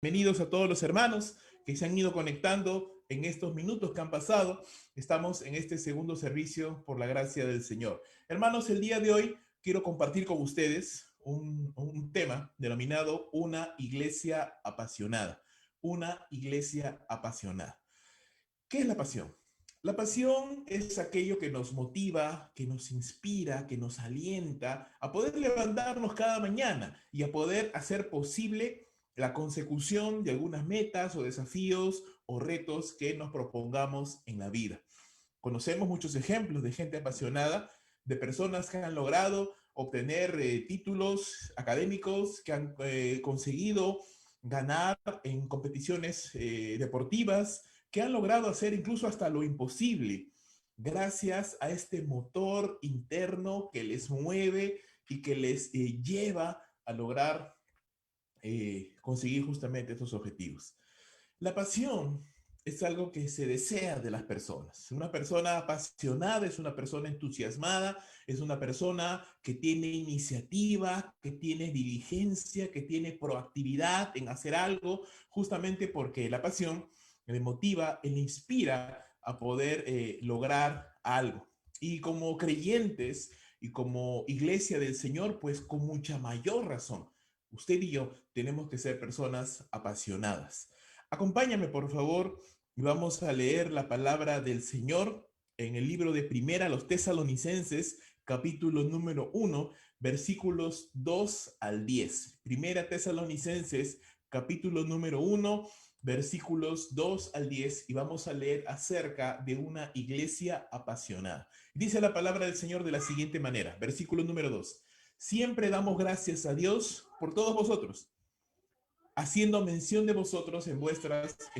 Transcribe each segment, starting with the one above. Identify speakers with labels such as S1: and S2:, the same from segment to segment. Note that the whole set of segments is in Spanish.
S1: Bienvenidos a todos los hermanos que se han ido conectando en estos minutos que han pasado. Estamos en este segundo servicio por la gracia del Señor. Hermanos, el día de hoy quiero compartir con ustedes un tema denominado una iglesia apasionada. Una iglesia apasionada. ¿Qué es la pasión? La pasión es aquello que nos motiva, que nos inspira, que nos alienta a poder levantarnos cada mañana y a poder hacer posible la consecución de algunas metas o desafíos o retos que nos propongamos en la vida. Conocemos muchos ejemplos de gente apasionada, de personas que han logrado obtener títulos académicos, que han conseguido ganar en competiciones deportivas, que han logrado hacer incluso hasta lo imposible, gracias a este motor interno que les mueve y que les lleva a lograr conseguir justamente estos objetivos. La pasión es algo que se desea de las personas. Una persona apasionada es una persona entusiasmada, es una persona que tiene iniciativa, que tiene diligencia, que tiene proactividad en hacer algo, justamente porque la pasión le motiva, le inspira a poder lograr algo. Y como creyentes y como iglesia del Señor, pues con mucha mayor razón, usted y yo tenemos que ser personas apasionadas. Acompáñame, por favor, y vamos a leer la palabra del Señor en el libro de Primera a los Tesalonicenses, capítulo número 1, versículos 2 al 10. Primera Tesalonicenses, capítulo número 1, versículos 2 al 10, y vamos a leer acerca de una iglesia apasionada. Dice la palabra del Señor de la siguiente manera, versículo número 2. Siempre damos gracias a Dios por todos vosotros, haciendo mención de vosotros en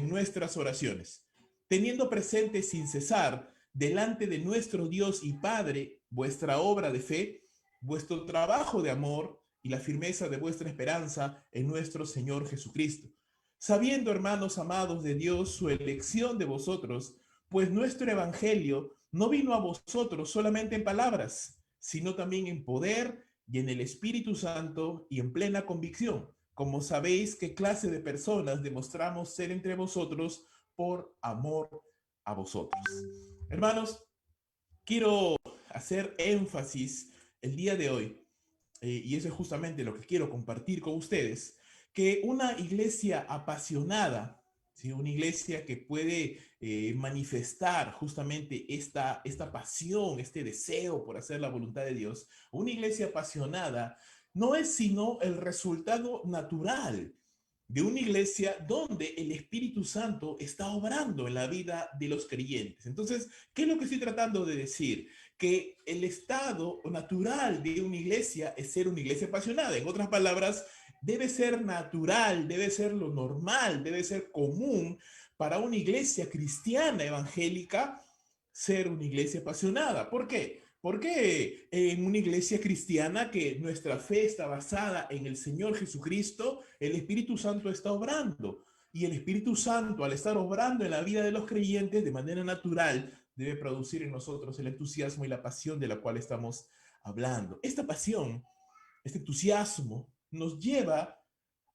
S1: nuestras oraciones, teniendo presente sin cesar delante de nuestro Dios y Padre vuestra obra de fe, vuestro trabajo de amor y la firmeza de vuestra esperanza en nuestro Señor Jesucristo. Sabiendo, hermanos amados de Dios, su elección de vosotros, pues nuestro evangelio no vino a vosotros solamente en palabras, sino también en poder y en el Espíritu Santo y en plena convicción, como sabéis qué clase de personas demostramos ser entre vosotros por amor a vosotros. Hermanos, quiero hacer énfasis el día de hoy, y eso es justamente lo que quiero compartir con ustedes, que una iglesia apasionada, ¿sí? Una iglesia que puede manifestar justamente esta pasión, este deseo por hacer la voluntad de Dios, una iglesia apasionada no es sino el resultado natural de una iglesia donde el Espíritu Santo está obrando en la vida de los creyentes. Entonces, ¿qué es lo que estoy tratando de decir? Que el estado natural de una iglesia es ser una iglesia apasionada. En otras palabras, debe ser natural, debe ser lo normal, debe ser común para una iglesia cristiana evangélica ser una iglesia apasionada. ¿Por qué? Porque en una iglesia cristiana que nuestra fe está basada en el Señor Jesucristo, el Espíritu Santo está obrando. Y el Espíritu Santo, al estar obrando en la vida de los creyentes de manera natural, debe producir en nosotros el entusiasmo y la pasión de la cual estamos hablando. Esta pasión, este entusiasmo, nos lleva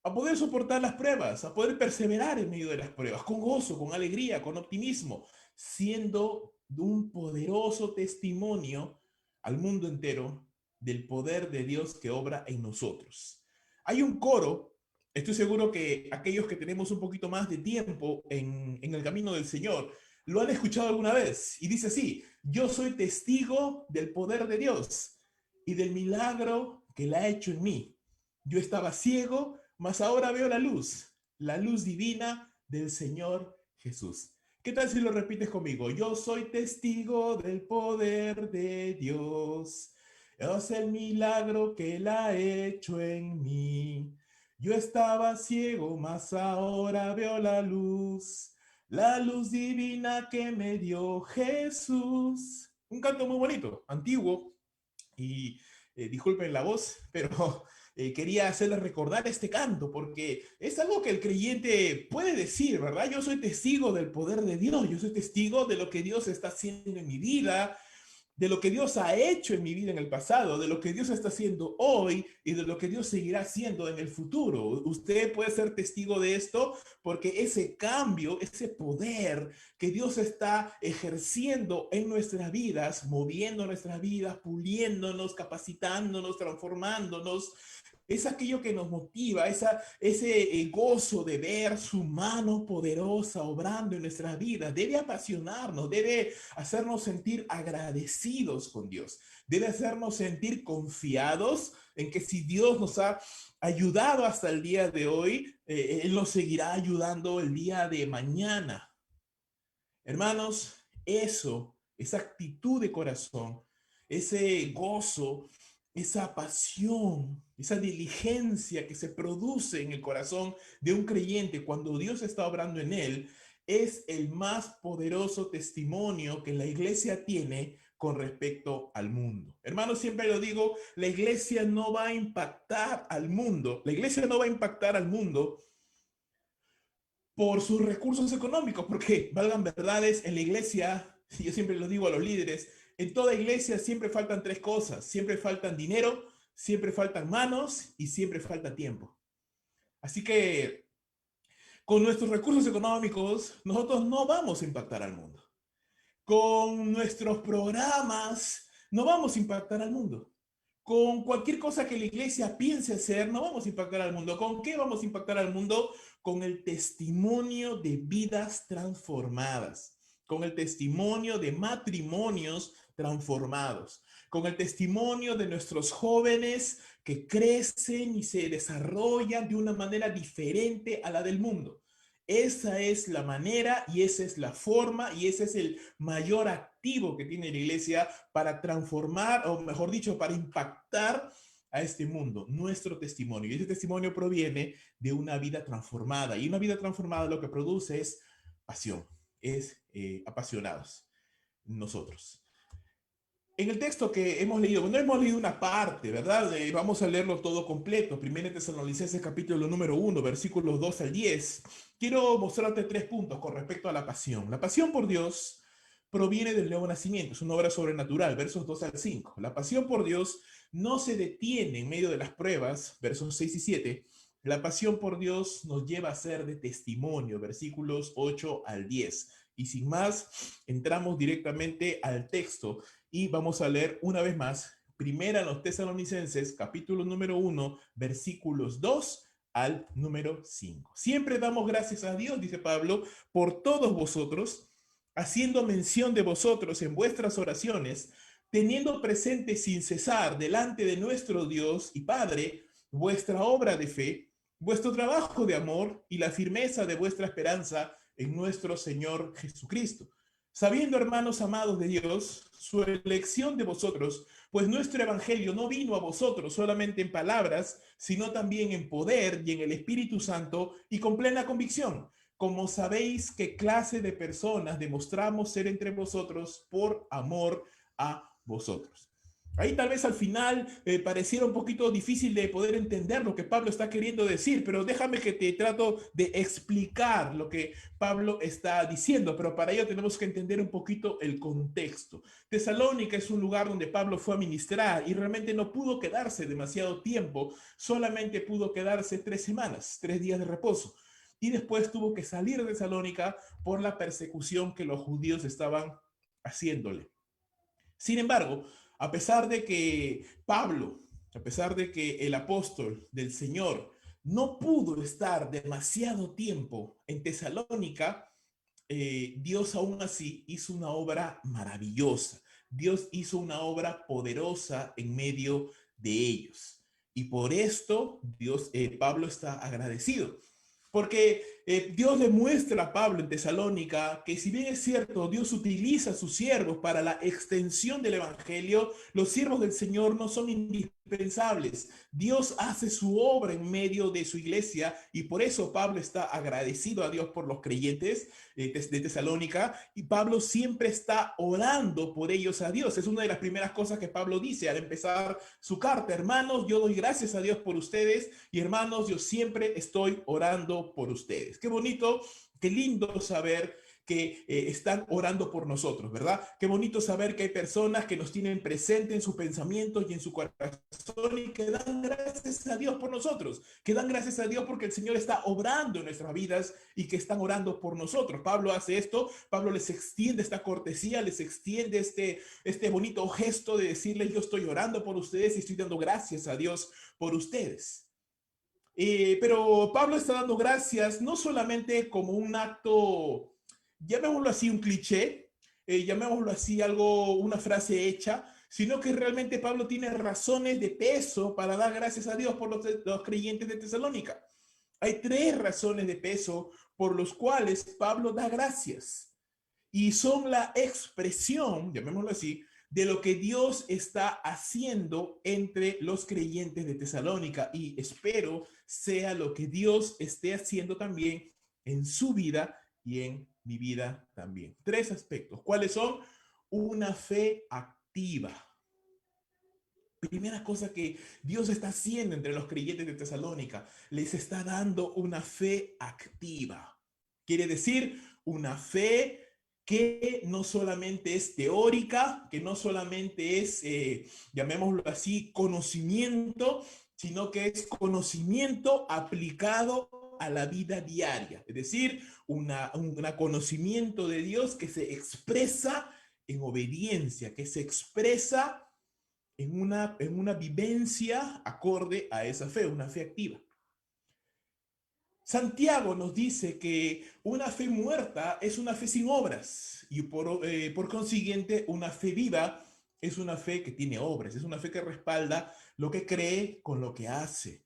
S1: a poder soportar las pruebas, a poder perseverar en medio de las pruebas, con gozo, con alegría, con optimismo, siendo un poderoso testimonio al mundo entero del poder de Dios que obra en nosotros. Hay un coro, estoy seguro que aquellos que tenemos un poquito más de tiempo en el camino del Señor, lo han escuchado alguna vez, y dice así: yo soy testigo del poder de Dios y del milagro que Él ha hecho en mí. Yo estaba ciego, mas ahora veo la luz divina del Señor Jesús. ¿Qué tal si lo repites conmigo? Yo soy testigo del poder de Dios. Es el milagro que Él ha hecho en mí. Yo estaba ciego, mas ahora veo la luz divina que me dio Jesús. Un canto muy bonito, antiguo, y disculpen la voz, pero quería hacerles recordar este canto, porque es algo que el creyente puede decir, ¿verdad? Yo soy testigo del poder de Dios, yo soy testigo de lo que Dios está haciendo en mi vida, de lo que Dios ha hecho en mi vida en el pasado, de lo que Dios está haciendo hoy y de lo que Dios seguirá haciendo en el futuro. Usted puede ser testigo de esto porque ese cambio, ese poder que Dios está ejerciendo en nuestras vidas, moviendo nuestras vidas, puliéndonos, capacitándonos, transformándonos, es aquello que nos motiva, ese gozo de ver su mano poderosa obrando en nuestras vidas. Debe apasionarnos, debe hacernos sentir agradecidos con Dios. Debe hacernos sentir confiados en que si Dios nos ha ayudado hasta el día de hoy, Él nos seguirá ayudando el día de mañana. Hermanos, eso, esa actitud de corazón, ese gozo, esa pasión, esa diligencia que se produce en el corazón de un creyente cuando Dios está obrando en él, es el más poderoso testimonio que la iglesia tiene con respecto al mundo. Hermanos, siempre lo digo, la iglesia no va a impactar al mundo. La iglesia no va a impactar al mundo por sus recursos económicos, porque valgan verdades, en la iglesia, yo siempre lo digo a los líderes, en toda iglesia siempre faltan tres cosas: siempre faltan dinero, siempre faltan manos y siempre falta tiempo. Así que con nuestros recursos económicos nosotros no vamos a impactar al mundo. Con nuestros programas no vamos a impactar al mundo. Con cualquier cosa que la iglesia piense hacer, no vamos a impactar al mundo. ¿Con qué vamos a impactar al mundo? Con el testimonio de vidas transformadas, con el testimonio de matrimonios transformados, con el testimonio de nuestros jóvenes que crecen y se desarrollan de una manera diferente a la del mundo. Esa es la manera y esa es la forma y ese es el mayor activo que tiene la iglesia para transformar, o mejor dicho, para impactar a este mundo, nuestro testimonio. Y ese testimonio proviene de una vida transformada. Y una vida transformada lo que produce es pasión, es apasionados nosotros. En el texto que hemos leído, no hemos leído una parte, ¿verdad? Vamos a leerlo todo completo. Primero Tesalonicenses capítulo número 1, versículos 2 al 10. Quiero mostrarte tres puntos con respecto a la pasión. La pasión por Dios proviene del nuevo nacimiento, es una obra sobrenatural, versos 2 al 5. La pasión por Dios no se detiene en medio de las pruebas, versos 6 y 7. La pasión por Dios nos lleva a ser de testimonio, versículos 8 al 10. Y sin más, entramos directamente al texto y vamos a leer una vez más, primera a los Tesalonicenses, capítulo número 1, versículos 2 al número 5. Siempre damos gracias a Dios, dice Pablo, por todos vosotros, haciendo mención de vosotros en vuestras oraciones, teniendo presente sin cesar delante de nuestro Dios y Padre vuestra obra de fe, vuestro trabajo de amor y la firmeza de vuestra esperanza en nuestro Señor Jesucristo. Sabiendo, hermanos amados de Dios, su elección de vosotros, pues nuestro evangelio no vino a vosotros solamente en palabras, sino también en poder y en el Espíritu Santo y con plena convicción, como sabéis qué clase de personas demostramos ser entre vosotros por amor a vosotros. Ahí tal vez al final pareciera un poquito difícil de poder entender lo que Pablo está queriendo decir, pero déjame que te trato de explicar lo que Pablo está diciendo, pero para ello tenemos que entender un poquito el contexto. Tesalónica es un lugar donde Pablo fue a ministrar y realmente no pudo quedarse demasiado tiempo, solamente pudo quedarse 3 semanas, 3 días de reposo. Y después tuvo que salir de Tesalónica por la persecución que los judíos estaban haciéndole. Sin embargo, a pesar de que Pablo, a pesar de que el apóstol del Señor no pudo estar demasiado tiempo en Tesalónica, Dios aún así hizo una obra maravillosa. Dios hizo una obra poderosa en medio de ellos. Y por esto Pablo está agradecido. Porque Dios le muestra a Pablo en Tesalónica que si bien es cierto, Dios utiliza a sus siervos para la extensión del evangelio, los siervos del Señor no son indispensables. Dios hace su obra en medio de su iglesia y por eso Pablo está agradecido a Dios por los creyentes de Tesalónica y Pablo siempre está orando por ellos a Dios. Es una de las primeras cosas que Pablo dice al empezar su carta: hermanos, yo doy gracias a Dios por ustedes y hermanos, yo siempre estoy orando por ustedes. ustedes. Qué bonito, qué lindo saber que están orando por nosotros, ¿verdad? Qué bonito saber que hay personas que nos tienen presente en sus pensamientos y en su corazón y que dan gracias a Dios por nosotros, que dan gracias a Dios porque el Señor está obrando en nuestras vidas y que están orando por nosotros. Pablo hace esto, Pablo les extiende esta cortesía, les extiende este bonito gesto de decirles: yo estoy orando por ustedes y estoy dando gracias a Dios por ustedes. Pero Pablo está dando gracias no solamente como un acto, llamémoslo así, un cliché, llamémoslo así, algo, una frase hecha, sino que realmente Pablo tiene razones de peso para dar gracias a Dios por los creyentes de Tesalónica. Hay tres razones de peso por los cuales Pablo da gracias y son la expresión, llamémoslo así, de lo que Dios está haciendo entre los creyentes de Tesalónica, y espero sea lo que Dios esté haciendo también en su vida y en mi vida también. Tres aspectos. ¿Cuáles son? Una fe activa. Primera cosa que Dios está haciendo entre los creyentes de Tesalónica, les está dando una fe activa. Quiere decir, una fe que no solamente es teórica, que no solamente es, llamémoslo así, conocimiento, sino que es conocimiento aplicado a la vida diaria. Es decir, un conocimiento de Dios que se expresa en obediencia, que se expresa en una vivencia acorde a esa fe, una fe activa. Santiago nos dice que una fe muerta es una fe sin obras y por consiguiente una fe viva es una fe que tiene obras, es una fe que respalda lo que cree con lo que hace.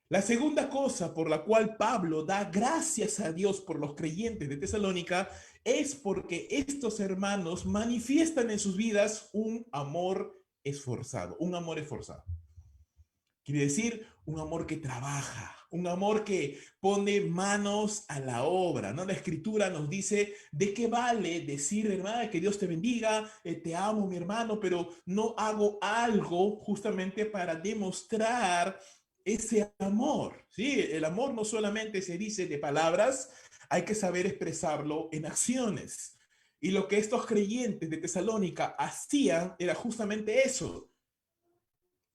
S1: La segunda cosa por la cual Pablo da gracias a Dios por los creyentes de Tesalónica es porque estos hermanos manifiestan en sus vidas un amor esforzado, un amor esforzado. Quiere decir, un amor que trabaja, un amor que pone manos a la obra, ¿no? La escritura nos dice: ¿de qué vale decir, hermana, que Dios te bendiga, te amo, mi hermano, pero no hago algo justamente para demostrar ese amor? ¿Sí? El amor no solamente se dice de palabras, hay que saber expresarlo en acciones. Y lo que estos creyentes de Tesalónica hacían era justamente eso.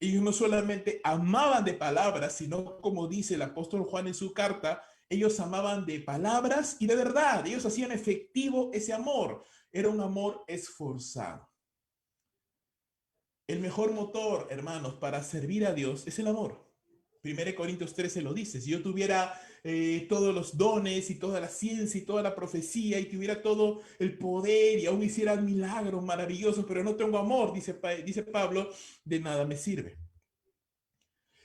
S1: Ellos no solamente amaban de palabras, sino, como dice el apóstol Juan en su carta, ellos amaban de palabras y de verdad. Ellos hacían efectivo ese amor. Era un amor esforzado. El mejor motor, hermanos, para servir a Dios es el amor. 1 Corintios 13 lo dice: si yo tuviera todos los dones y toda la ciencia y toda la profecía y tuviera todo el poder y aún hiciera milagros maravillosos, pero no tengo amor, dice Pablo, de nada me sirve.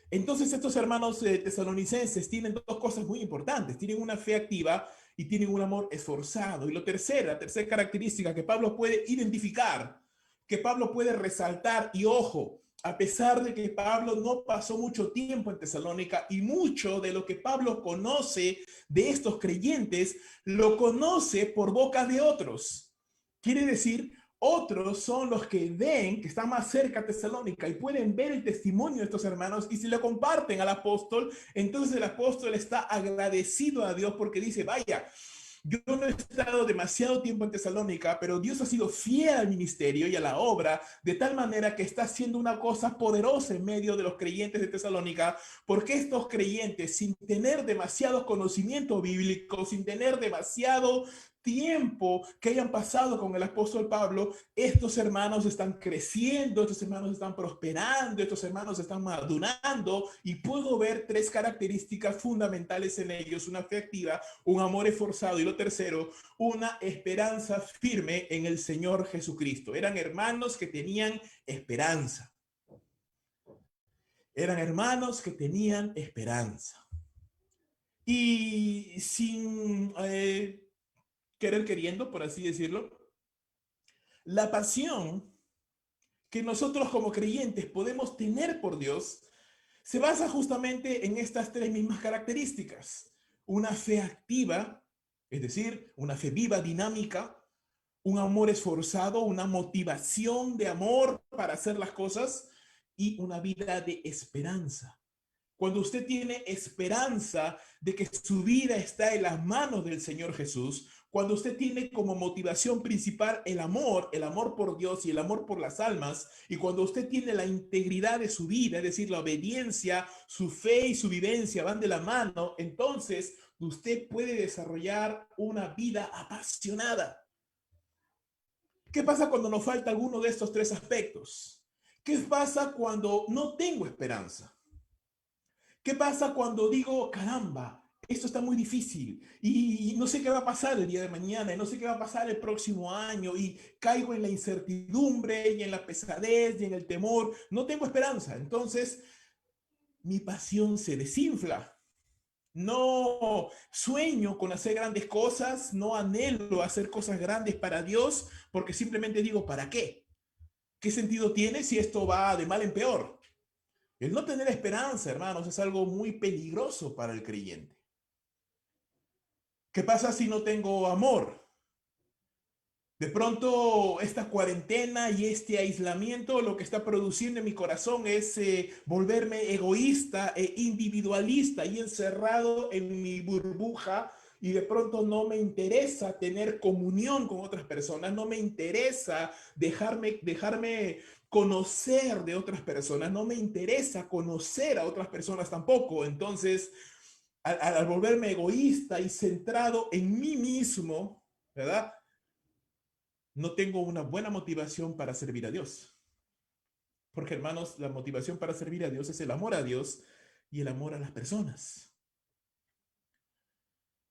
S1: Entonces estos hermanos tesalonicenses tienen dos cosas muy importantes: tienen una fe activa y tienen un amor esforzado. Y la tercera característica que Pablo puede identificar, que Pablo puede resaltar, y ojo, a pesar de que Pablo no pasó mucho tiempo en Tesalónica y mucho de lo que Pablo conoce de estos creyentes, lo conoce por boca de otros. Quiere decir, otros son los que ven, que están más cerca de Tesalónica y pueden ver el testimonio de estos hermanos, y si lo comparten al apóstol, entonces el apóstol está agradecido a Dios porque dice: vaya, yo no he estado demasiado tiempo en Tesalónica, pero Dios ha sido fiel al ministerio y a la obra, de tal manera que está haciendo una cosa poderosa en medio de los creyentes de Tesalónica, porque estos creyentes, sin tener demasiado conocimiento bíblico, sin tener demasiado tiempo que hayan pasado con el apóstol Pablo, estos hermanos están creciendo, estos hermanos están prosperando, estos hermanos están madurando, y puedo ver tres características fundamentales en ellos: una fe activa, un amor esforzado, y lo tercero, una esperanza firme en el Señor Jesucristo. Eran hermanos que tenían esperanza. Eran hermanos que tenían esperanza. Y sin querer queriendo, por así decirlo, la pasión que nosotros como creyentes podemos tener por Dios se basa justamente en estas tres mismas características: una fe activa, es decir, una fe viva, dinámica; un amor esforzado, una motivación de amor para hacer las cosas; y una vida de esperanza. cuando usted tiene esperanza de que su vida está en las manos del Señor Jesús, cuando usted tiene como motivación principal el amor por Dios y el amor por las almas, y cuando usted tiene la integridad de su vida, es decir, la obediencia, su fe y su vivencia van de la mano, entonces usted puede desarrollar una vida apasionada. ¿Qué pasa cuando nos falta alguno de estos tres aspectos? ¿Qué pasa cuando no tengo esperanza? ¿Qué pasa cuando digo, caramba, esto está muy difícil y no sé qué va a pasar el día de mañana y no sé qué va a pasar el próximo año y caigo en la incertidumbre y en la pesadez y en el temor? No tengo esperanza. Entonces, mi pasión se desinfla. No sueño con hacer grandes cosas, no anhelo hacer cosas grandes para Dios, porque simplemente digo, ¿para qué? ¿Qué sentido tiene si esto va de mal en peor? El no tener esperanza, hermanos, es algo muy peligroso para el creyente. ¿Qué pasa si no tengo amor? De pronto, esta cuarentena y este aislamiento lo que está produciendo en mi corazón es volverme egoísta e individualista y encerrado en mi burbuja, y de pronto no me interesa tener comunión con otras personas, no me interesa dejarme conocer de otras personas, no me interesa conocer a otras personas tampoco. Entonces, al volverme egoísta y centrado en mí mismo, ¿verdad? No tengo una buena motivación para servir a Dios. Porque, hermanos, la motivación para servir a Dios es el amor a Dios y el amor a las personas.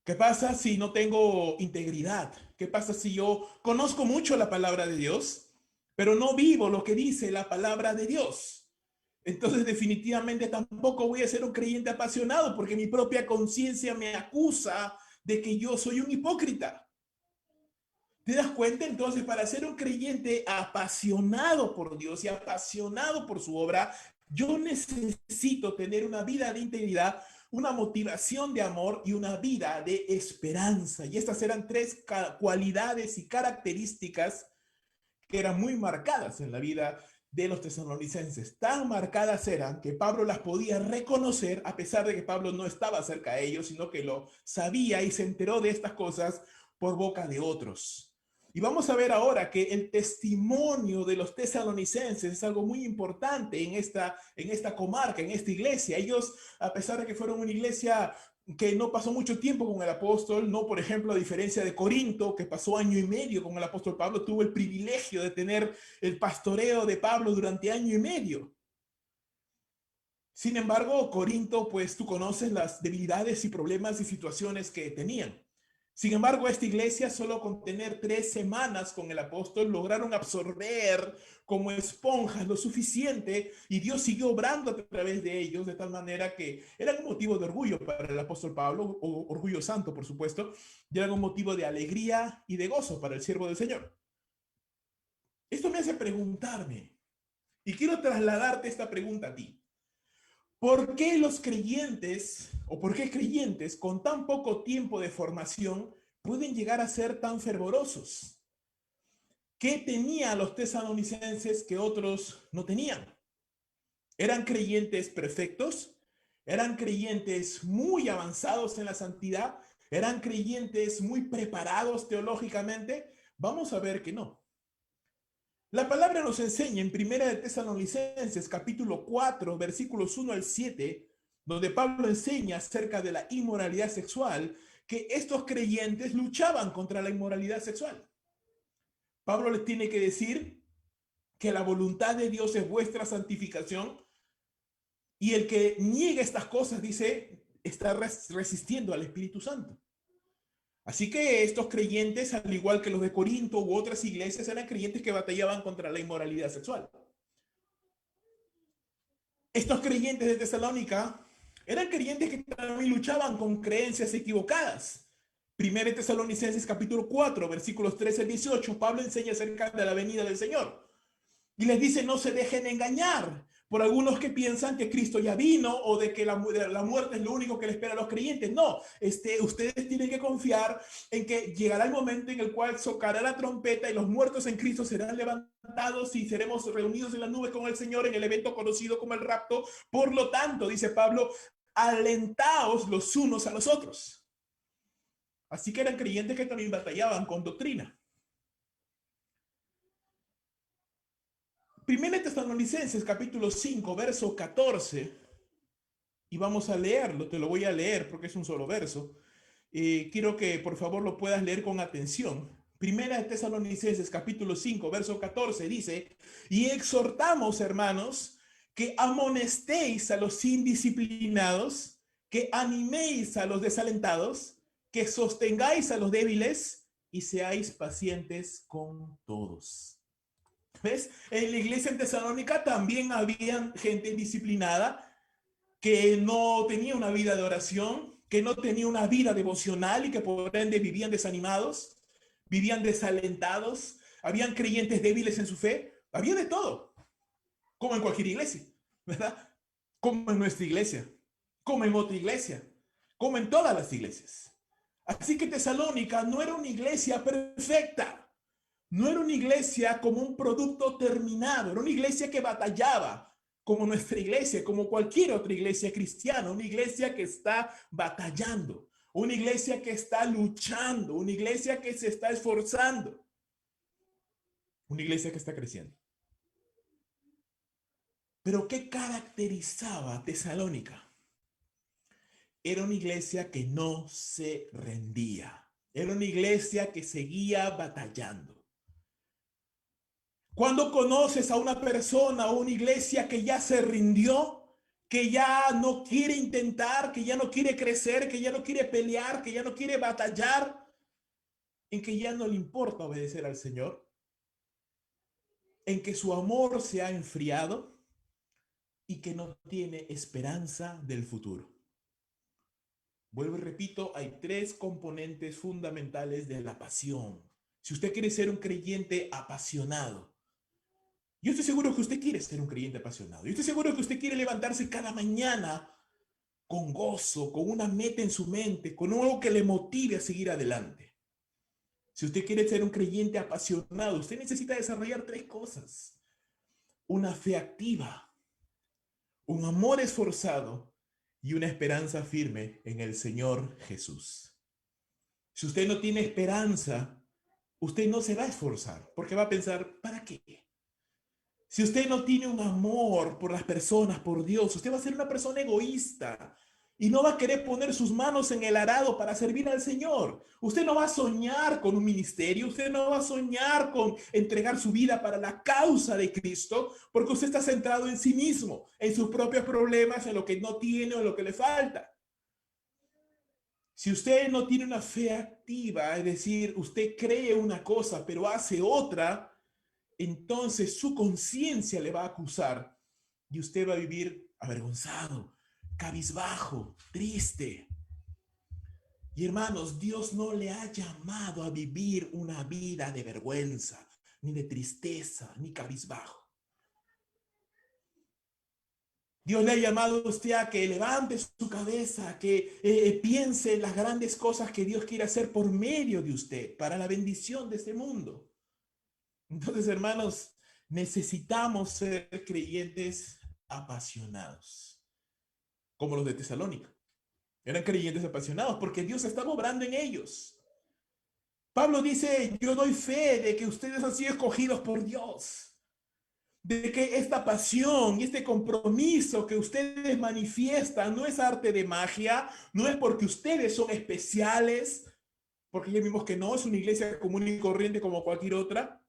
S1: ¿Qué pasa si no tengo integridad? ¿Qué pasa si yo conozco mucho la palabra de Dios, pero no vivo lo que dice la palabra de Dios? Entonces definitivamente tampoco voy a ser un creyente apasionado, porque mi propia conciencia me acusa de que yo soy un hipócrita. ¿Te das cuenta? Entonces, para ser un creyente apasionado por Dios y apasionado por su obra, yo necesito tener una vida de integridad, una motivación de amor y una vida de esperanza. Y estas eran tres cualidades y características que eran muy marcadas en la vida de los tesalonicenses. Tan marcadas eran que Pablo las podía reconocer, a pesar de que Pablo no estaba cerca de ellos, sino que lo sabía y se enteró de estas cosas por boca de otros. Y vamos a ver ahora que el testimonio de los tesalonicenses es algo muy importante en esta comarca, en esta iglesia. Ellos, a pesar de que fueron una iglesia que no pasó mucho tiempo con el apóstol, no, por ejemplo, a diferencia de Corinto, que pasó año y medio con el apóstol Pablo, tuvo el privilegio de tener el pastoreo de Pablo durante año y medio. Sin embargo, Corinto, pues tú conoces las debilidades y problemas y situaciones que tenían. Sin embargo, esta iglesia, solo con tener 3 semanas con el apóstol, lograron absorber como esponjas lo suficiente, y Dios siguió obrando a través de ellos, de tal manera que eran un motivo de orgullo para el apóstol Pablo, o orgullo santo, por supuesto, y eran un motivo de alegría y de gozo para el siervo del Señor. Esto me hace preguntarme, y quiero trasladarte esta pregunta a ti. ¿Por qué los creyentes, o por qué creyentes con tan poco tiempo de formación pueden llegar a ser tan fervorosos? ¿Qué tenían los tesalonicenses que otros no tenían? ¿Eran creyentes perfectos? ¿Eran creyentes muy avanzados en la santidad? ¿Eran creyentes muy preparados teológicamente? Vamos a ver que no. La palabra nos enseña en Primera de Tesalonicenses, capítulo 4, versículos 1 al 7, donde Pablo enseña acerca de la inmoralidad sexual, que estos creyentes luchaban contra la inmoralidad sexual. Pablo les tiene que decir que la voluntad de Dios es vuestra santificación, y el que niegue estas cosas, dice, está resistiendo al Espíritu Santo. Así que estos creyentes, al igual que los de Corinto u otras iglesias, eran creyentes que batallaban contra la inmoralidad sexual. Estos creyentes de Tesalónica eran creyentes que también luchaban con creencias equivocadas. Primera de Tesalonicenses capítulo 4, versículos 13 al 18, Pablo enseña acerca de la venida del Señor. Y les dice, no se dejen engañar, por algunos que piensan que Cristo ya vino o de que la muerte es lo único que le espera a los creyentes. No, ustedes tienen que confiar en que llegará el momento en el cual socará la trompeta y los muertos en Cristo serán levantados y seremos reunidos en las nubes con el Señor en el evento conocido como el rapto. Por lo tanto, dice Pablo, alentaos los unos a los otros. Así que eran creyentes que también batallaban con doctrina. Primera Tesalonicenses, capítulo 5, verso 14, y vamos a leerlo, te lo voy a leer porque es un solo verso. Quiero que por favor lo puedas leer con atención. Primera Tesalonicenses, capítulo 5, verso 14, dice, y exhortamos, hermanos, que amonestéis a los indisciplinados, que animéis a los desalentados, que sostengáis a los débiles y seáis pacientes con todos. ¿Ves? En la iglesia en Tesalónica también había gente disciplinada que no tenía una vida de oración, que no tenía una vida devocional y que por ende vivían desanimados, vivían desalentados, habían creyentes débiles en su fe, había de todo, como en cualquier iglesia, ¿verdad? Como en nuestra iglesia, como en otra iglesia, como en todas las iglesias. Así que Tesalónica no era una iglesia perfecta. No era una iglesia como un producto terminado, era una iglesia que batallaba, como nuestra iglesia, como cualquier otra iglesia cristiana, una iglesia que está batallando, una iglesia que está luchando, una iglesia que se está esforzando, una iglesia que está creciendo. Pero ¿qué caracterizaba a Tesalónica? Era una iglesia que no se rendía, era una iglesia que seguía batallando. Cuando conoces a una persona o una iglesia que ya se rindió, que ya no quiere intentar, que ya no quiere crecer, que ya no quiere pelear, que ya no quiere batallar, en que ya no le importa obedecer al Señor, en que su amor se ha enfriado y que no tiene esperanza del futuro. Vuelvo y repito, hay tres componentes fundamentales de la pasión. Si usted quiere ser un creyente apasionado, yo estoy seguro que usted quiere ser un creyente apasionado. Yo estoy seguro que usted quiere levantarse cada mañana con gozo, con una meta en su mente, con algo que le motive a seguir adelante. Si usted quiere ser un creyente apasionado, usted necesita desarrollar tres cosas. Una fe activa, un amor esforzado y una esperanza firme en el Señor Jesús. Si usted no tiene esperanza, usted no se va a esforzar, porque va a pensar, ¿para qué? Si usted no tiene un amor por las personas, por Dios, usted va a ser una persona egoísta y no va a querer poner sus manos en el arado para servir al Señor. Usted no va a soñar con un ministerio, usted no va a soñar con entregar su vida para la causa de Cristo, porque usted está centrado en sí mismo, en sus propios problemas, en lo que no tiene o en lo que le falta. Si usted no tiene una fe activa, es decir, usted cree una cosa pero hace otra, entonces su conciencia le va a acusar y usted va a vivir avergonzado, cabizbajo, triste. Y hermanos, Dios no le ha llamado a vivir una vida de vergüenza, ni de tristeza, ni cabizbajo. Dios le ha llamado a usted a que levante su cabeza, que piense en las grandes cosas que Dios quiere hacer por medio de usted, para la bendición de este mundo. Entonces, hermanos, necesitamos ser creyentes apasionados, como los de Tesalónica. Eran creyentes apasionados porque Dios estaba obrando en ellos. Pablo dice, yo doy fe de que ustedes han sido escogidos por Dios, de que esta pasión y este compromiso que ustedes manifiestan no es arte de magia, no es porque ustedes son especiales, porque ya vimos que no es una iglesia común y corriente como cualquier otra.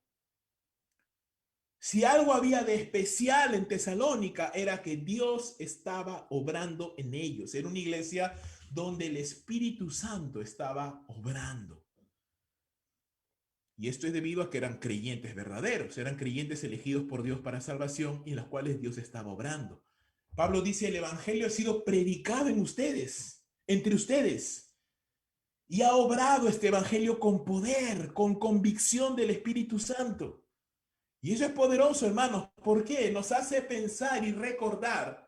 S1: Si algo había de especial en Tesalónica era que Dios estaba obrando en ellos. Era una iglesia donde el Espíritu Santo estaba obrando. Y esto es debido a que eran creyentes verdaderos, eran creyentes elegidos por Dios para salvación y en los cuales Dios estaba obrando. Pablo dice, el Evangelio ha sido predicado en ustedes, entre ustedes. Y ha obrado este Evangelio con poder, con convicción del Espíritu Santo. Y eso es poderoso, hermanos. ¿Por qué? Nos hace pensar y recordar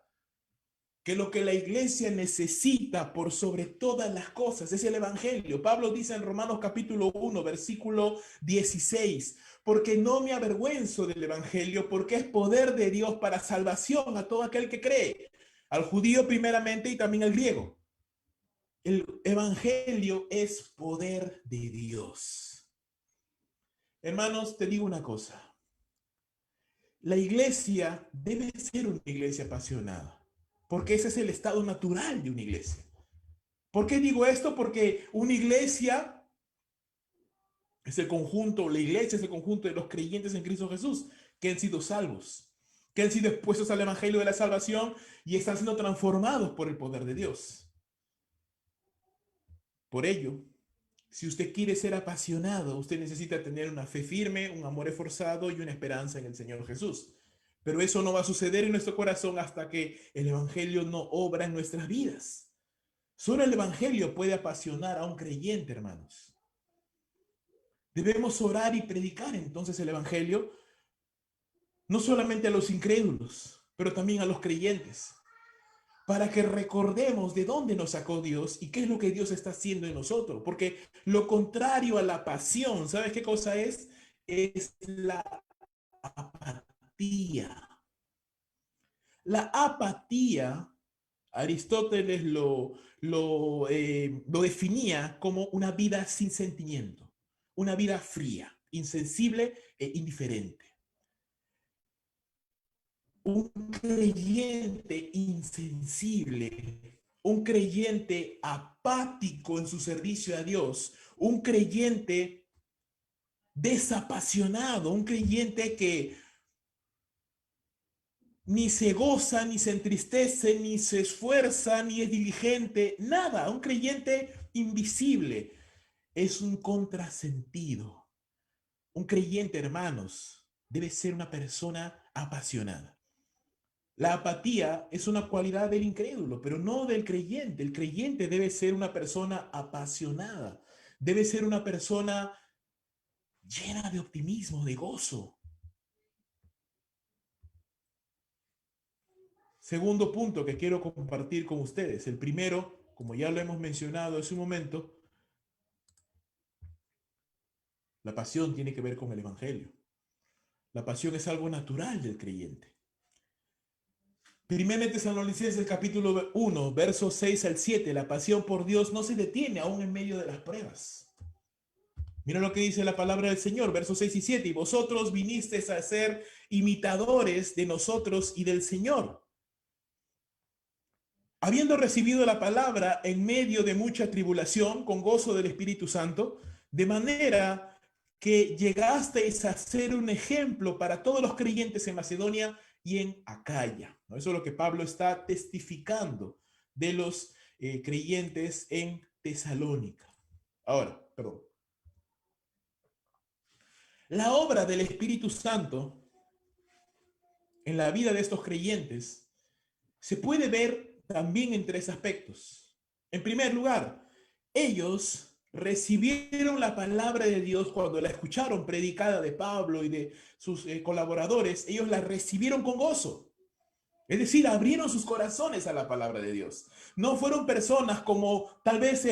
S1: que lo que la iglesia necesita por sobre todas las cosas es el evangelio. Pablo dice en Romanos capítulo 1, versículo 16, porque no me avergüenzo del evangelio, porque es poder de Dios para salvación a todo aquel que cree, al judío primeramente y también al griego. El evangelio es poder de Dios. Hermanos, te digo una cosa. La iglesia debe ser una iglesia apasionada, porque ese es el estado natural de una iglesia. ¿Por qué digo esto? Porque una iglesia es el conjunto, la iglesia es el conjunto de los creyentes en Cristo Jesús, que han sido salvos, que han sido expuestos al evangelio de la salvación y están siendo transformados por el poder de Dios. Por ello, si usted quiere ser apasionado, usted necesita tener una fe firme, un amor esforzado y una esperanza en el Señor Jesús. Pero eso no va a suceder en nuestro corazón hasta que el evangelio no obra en nuestras vidas. Solo el evangelio puede apasionar a un creyente, hermanos. Debemos orar y predicar entonces el evangelio, no solamente a los incrédulos, pero también a los creyentes, para que recordemos de dónde nos sacó Dios y qué es lo que Dios está haciendo en nosotros. Porque lo contrario a la pasión, ¿sabes qué cosa es? Es la apatía. La apatía, Aristóteles lo definía como una vida sin sentimiento, una vida fría, insensible e indiferente. Un creyente insensible, un creyente apático en su servicio a Dios, un creyente desapasionado, un creyente que ni se goza, ni se entristece, ni se esfuerza, ni es diligente, nada, un creyente invisible. Es un contrasentido. Un creyente, hermanos, debe ser una persona apasionada. La apatía es una cualidad del incrédulo, pero no del creyente. El creyente debe ser una persona apasionada, debe ser una persona llena de optimismo, de gozo. Segundo punto que quiero compartir con ustedes. El primero, como ya lo hemos mencionado hace un momento, la pasión tiene que ver con el evangelio. La pasión es algo natural del creyente. Primera de Tesalonicenses capítulo 1, versos 6 al 7, la pasión por Dios no se detiene aún en medio de las pruebas. Mira lo que dice la palabra del Señor, versos 6 y 7, y vosotros vinisteis a ser imitadores de nosotros y del Señor, habiendo recibido la palabra en medio de mucha tribulación, con gozo del Espíritu Santo, de manera que llegasteis a ser un ejemplo para todos los creyentes en Macedonia y en Acaya. ¿No? Eso es lo que Pablo está testificando de los creyentes en Tesalónica. Ahora, perdón. La obra del Espíritu Santo en la vida de estos creyentes se puede ver también en tres aspectos. En primer lugar, ellos recibieron la palabra de Dios cuando la escucharon predicada de Pablo y de sus colaboradores, ellos la recibieron con gozo. Es decir, abrieron sus corazones a la palabra de Dios. No fueron personas como tal vez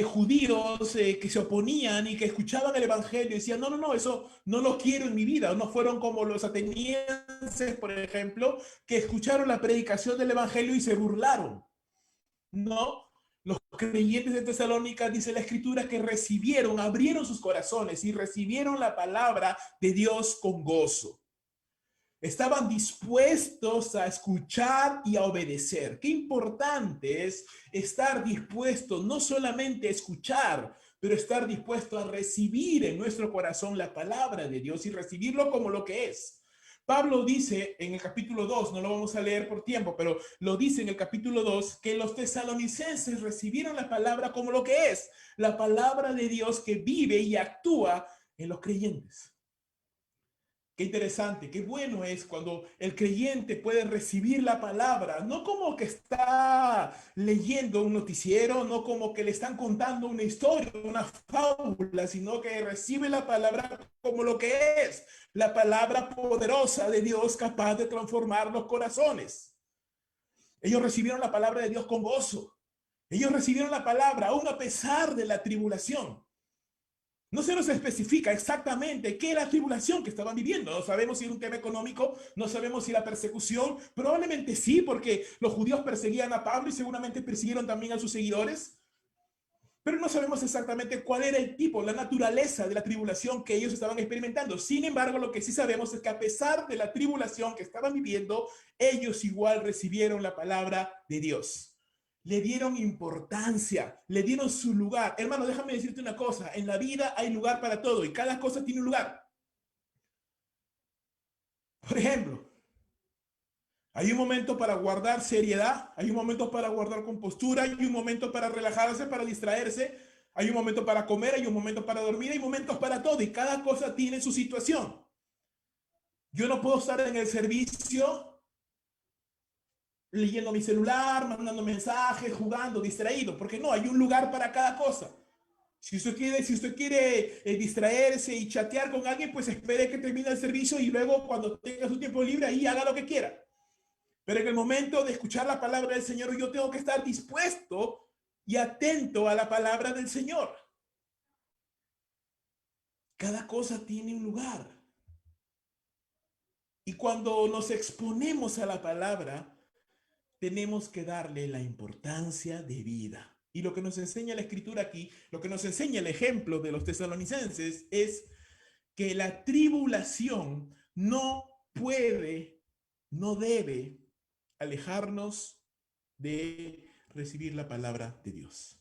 S1: judíos que se oponían y que escuchaban el evangelio y decían, no, no, no, eso no lo quiero en mi vida. No fueron como los atenienses, por ejemplo, que escucharon la predicación del evangelio y se burlaron. No, los creyentes de Tesalónica, dice la escritura, que recibieron, abrieron sus corazones y recibieron la palabra de Dios con gozo. Estaban dispuestos a escuchar y a obedecer. Qué importante es estar dispuesto no solamente a escuchar, pero estar dispuesto a recibir en nuestro corazón la palabra de Dios y recibirlo como lo que es. Pablo dice en el capítulo 2, no lo vamos a leer por tiempo, pero lo dice en el capítulo 2, que los tesalonicenses recibieron la palabra como lo que es, la palabra de Dios que vive y actúa en los creyentes. Qué interesante, qué bueno es cuando el creyente puede recibir la palabra, no como que está leyendo un noticiero, no como que le están contando una historia, una fábula, sino que recibe la palabra como lo que es, la palabra poderosa de Dios capaz de transformar los corazones. Ellos recibieron la palabra de Dios con gozo. Ellos recibieron la palabra aún a pesar de la tribulación. No se nos especifica exactamente qué es la tribulación que estaban viviendo. No sabemos si era un tema económico, no sabemos si la persecución, probablemente sí, porque los judíos perseguían a Pablo y seguramente persiguieron también a sus seguidores, pero no sabemos exactamente cuál era el tipo, la naturaleza de la tribulación que ellos estaban experimentando. Sin embargo, lo que sí sabemos es que a pesar de la tribulación que estaban viviendo, ellos igual recibieron la palabra de Dios. Le dieron importancia, le dieron su lugar. Hermano, déjame decirte una cosa, en la vida hay lugar para todo y cada cosa tiene un lugar. Por ejemplo, hay un momento para guardar seriedad, hay un momento para guardar compostura, hay un momento para relajarse, para distraerse, hay un momento para comer, hay un momento para dormir, hay momentos para todo y cada cosa tiene su situación. Yo no puedo estar en el servicio leyendo mi celular, mandando mensajes, jugando, distraído, porque no, hay un lugar para cada cosa. Si usted quiere distraerse y chatear con alguien, pues espere que termine el servicio y luego cuando tenga su tiempo libre ahí haga lo que quiera. Pero en el momento de escuchar la palabra del Señor, yo tengo que estar dispuesto y atento a la palabra del Señor. Cada cosa tiene un lugar. Y cuando nos exponemos a la palabra, tenemos que darle la importancia de vida. Y lo que nos enseña la escritura aquí, lo que nos enseña el ejemplo de los tesalonicenses es que la tribulación no puede, no debe alejarnos de recibir la palabra de Dios.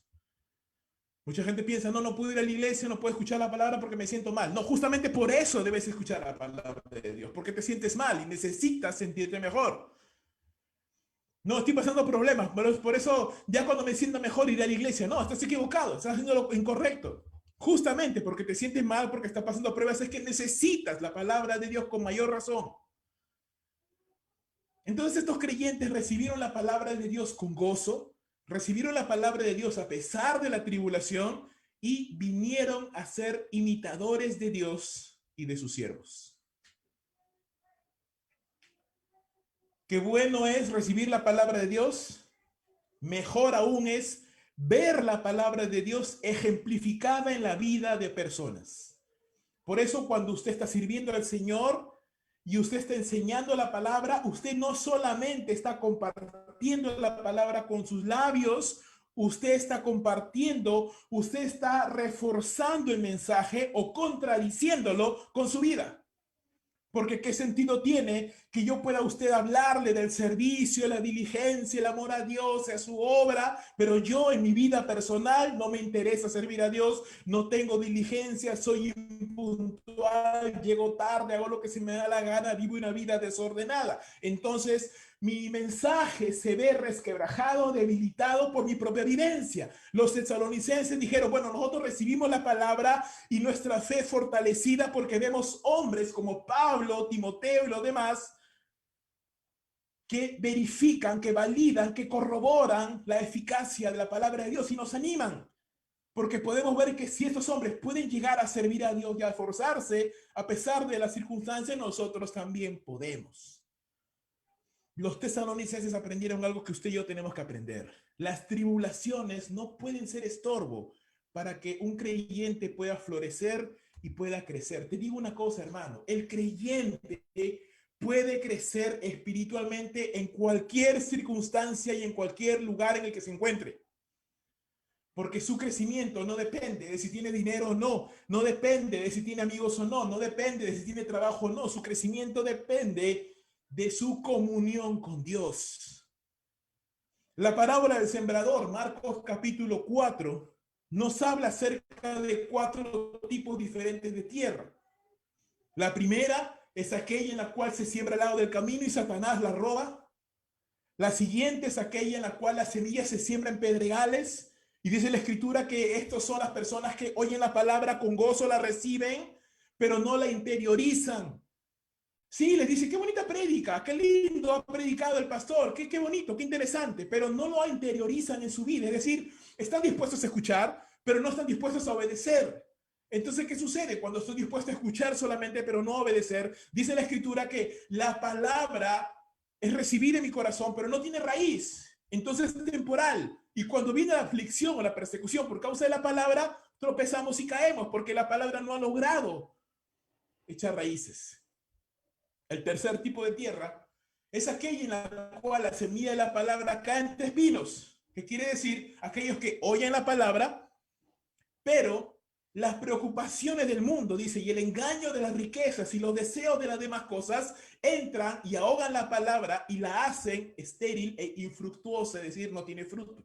S1: Mucha gente piensa, no, no puedo ir a la iglesia, no puedo escuchar la palabra porque me siento mal. No, justamente por eso debes escuchar la palabra de Dios, porque te sientes mal y necesitas sentirte mejor. No, estoy pasando problemas, pero por eso ya cuando me sienta mejor iré a la iglesia. No, estás equivocado, estás haciendo lo incorrecto. Justamente porque te sientes mal, porque estás pasando pruebas, es que necesitas la palabra de Dios con mayor razón. Entonces estos creyentes recibieron la palabra de Dios con gozo, recibieron la palabra de Dios a pesar de la tribulación y vinieron a ser imitadores de Dios y de sus siervos. Qué bueno es recibir la palabra de Dios, mejor aún es ver la palabra de Dios ejemplificada en la vida de personas. Por eso cuando usted está sirviendo al Señor y usted está enseñando la palabra, usted no solamente está compartiendo la palabra con sus labios, usted está compartiendo, usted está reforzando el mensaje o contradiciéndolo con su vida. Porque qué sentido tiene que yo pueda a usted hablarle del servicio, la diligencia, el amor a Dios, a su obra, pero yo en mi vida personal no me interesa servir a Dios, no tengo diligencia, soy impuntual, llego tarde, hago lo que se me da la gana, vivo una vida desordenada. Entonces, mi mensaje se ve resquebrajado, debilitado por mi propia vivencia. Los tesalonicenses dijeron, bueno, nosotros recibimos la palabra y nuestra fe fortalecida porque vemos hombres como Pablo, Timoteo y los demás que verifican, que validan, que corroboran la eficacia de la palabra de Dios y nos animan. Porque podemos ver que si estos hombres pueden llegar a servir a Dios y a esforzarse a pesar de las circunstancias, nosotros también podemos. Los tesalonicenses aprendieron algo que usted y yo tenemos que aprender. Las tribulaciones no pueden ser estorbo para que un creyente pueda florecer y pueda crecer. Te digo una cosa, hermano, el creyente puede crecer espiritualmente en cualquier circunstancia y en cualquier lugar en el que se encuentre. Porque su crecimiento no depende de si tiene dinero o no, no depende de si tiene amigos o no, no depende de si tiene trabajo o no. Su crecimiento depende de su comunión con Dios. La parábola del sembrador, Marcos capítulo 4, nos habla acerca de 4 tipos diferentes de tierra. La primera es aquella en la cual se siembra al lado del camino y Satanás la roba. La siguiente es aquella en la cual la semilla se siembra en pedregales. Y dice la escritura que estos son las personas que oyen la palabra con gozo, la reciben, pero no la interiorizan. Sí, les dice, qué bonita prédica, qué lindo ha predicado el pastor, qué bonito, qué interesante, pero no lo interiorizan en su vida. Es decir, están dispuestos a escuchar, pero no están dispuestos a obedecer. Entonces, ¿qué sucede cuando estoy dispuesto a escuchar solamente, pero no obedecer? Dice la escritura que la palabra es recibida en mi corazón, pero no tiene raíz. Entonces es temporal. Y cuando viene la aflicción o la persecución por causa de la palabra, tropezamos y caemos, porque la palabra no ha logrado echar raíces. El tercer tipo de tierra es aquella en la cual la semilla de la palabra cae entre espinos, que quiere decir aquellos que oyen la palabra, pero las preocupaciones del mundo, dice, y el engaño de las riquezas y los deseos de las demás cosas entran y ahogan la palabra y la hacen estéril e infructuosa, es decir, no tiene fruto.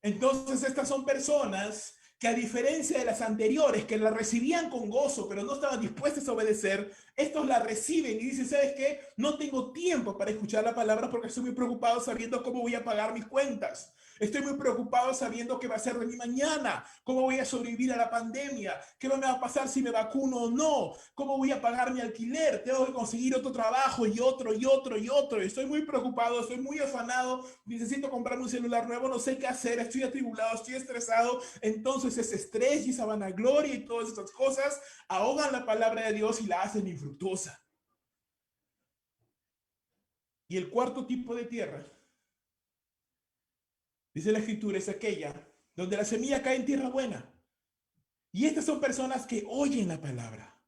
S1: Entonces estas son personas que, a diferencia de las anteriores, que la recibían con gozo, pero no estaban dispuestas a obedecer, estos la reciben y dicen, ¿sabes qué? No tengo tiempo para escuchar la palabra porque estoy muy preocupado sabiendo cómo voy a pagar mis cuentas. Estoy muy preocupado sabiendo qué va a ser de mi mañana, cómo voy a sobrevivir a la pandemia, qué me va a pasar si me vacuno o no, cómo voy a pagar mi alquiler, tengo que conseguir otro trabajo y otro y otro y otro. Estoy muy preocupado, estoy muy afanado, necesito comprarme un celular nuevo, no sé qué hacer, estoy atribulado, estoy estresado. Entonces ese estrés y esa vanagloria y todas estas cosas ahogan la palabra de Dios y la hacen infructuosa. Y el cuarto tipo de tierra, dice la escritura, es aquella donde la semilla cae en tierra buena. Y estas son personas que oyen la palabra,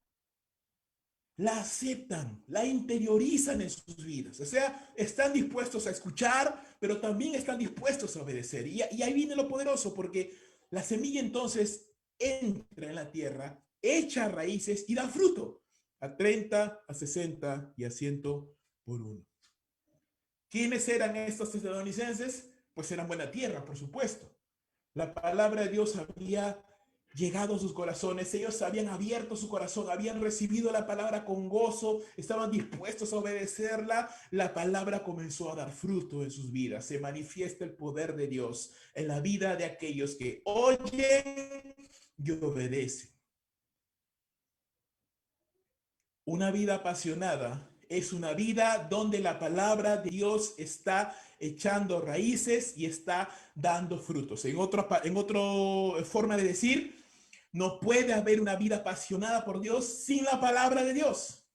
S1: la aceptan, la interiorizan en sus vidas. O sea, están dispuestos a escuchar, pero también están dispuestos a obedecer. Y ahí viene lo poderoso, porque la semilla entonces entra en la tierra, echa raíces y da fruto a 30, a 60 y a 100 por uno. ¿Quiénes eran estos estadounidenses? Pues eran buena tierra, por supuesto. La palabra de Dios había llegado a sus corazones, ellos habían abierto su corazón, habían recibido la palabra con gozo, estaban dispuestos a obedecerla. La palabra comenzó a dar fruto en sus vidas. Se manifiesta el poder de Dios en la vida de aquellos que oyen y obedecen. Una vida apasionada es una vida donde la palabra de Dios está echando raíces y está dando frutos. En otra forma de decir, no puede haber una vida apasionada por Dios sin la palabra de Dios.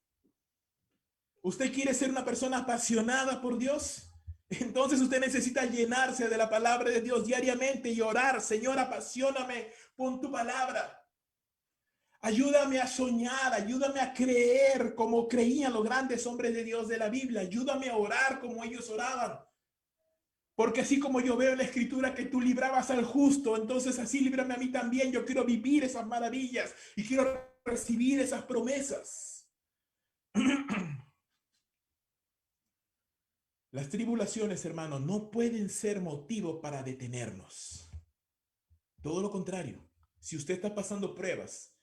S1: ¿Usted quiere ser una persona apasionada por Dios? Entonces usted necesita llenarse de la palabra de Dios diariamente y orar, Señor, apasioname con tu palabra. Ayúdame a soñar, ayúdame a creer como creían los grandes hombres de Dios de la Biblia. Ayúdame a orar como ellos oraban. Porque así como yo veo en la escritura que tú librabas al justo, entonces así líbrame a mí también. Yo quiero vivir esas maravillas y quiero recibir esas promesas. Las tribulaciones, hermanos, no pueden ser motivo para detenernos. Todo lo contrario. Si usted está pasando pruebas,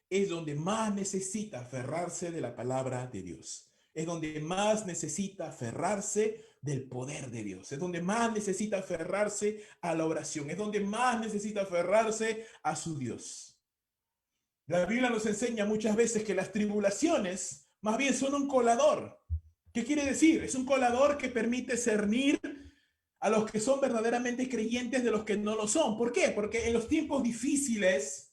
S1: es donde más necesita aferrarse de la palabra de Dios. Es donde más necesita aferrarse del poder de Dios. Es donde más necesita aferrarse a la oración. Es donde más necesita aferrarse a su Dios. La Biblia nos enseña muchas veces que las tribulaciones más bien son un colador. ¿Qué quiere decir? Es un colador que permite cernir a los que son verdaderamente creyentes de los que no lo son. ¿Por qué? Porque en los tiempos difíciles,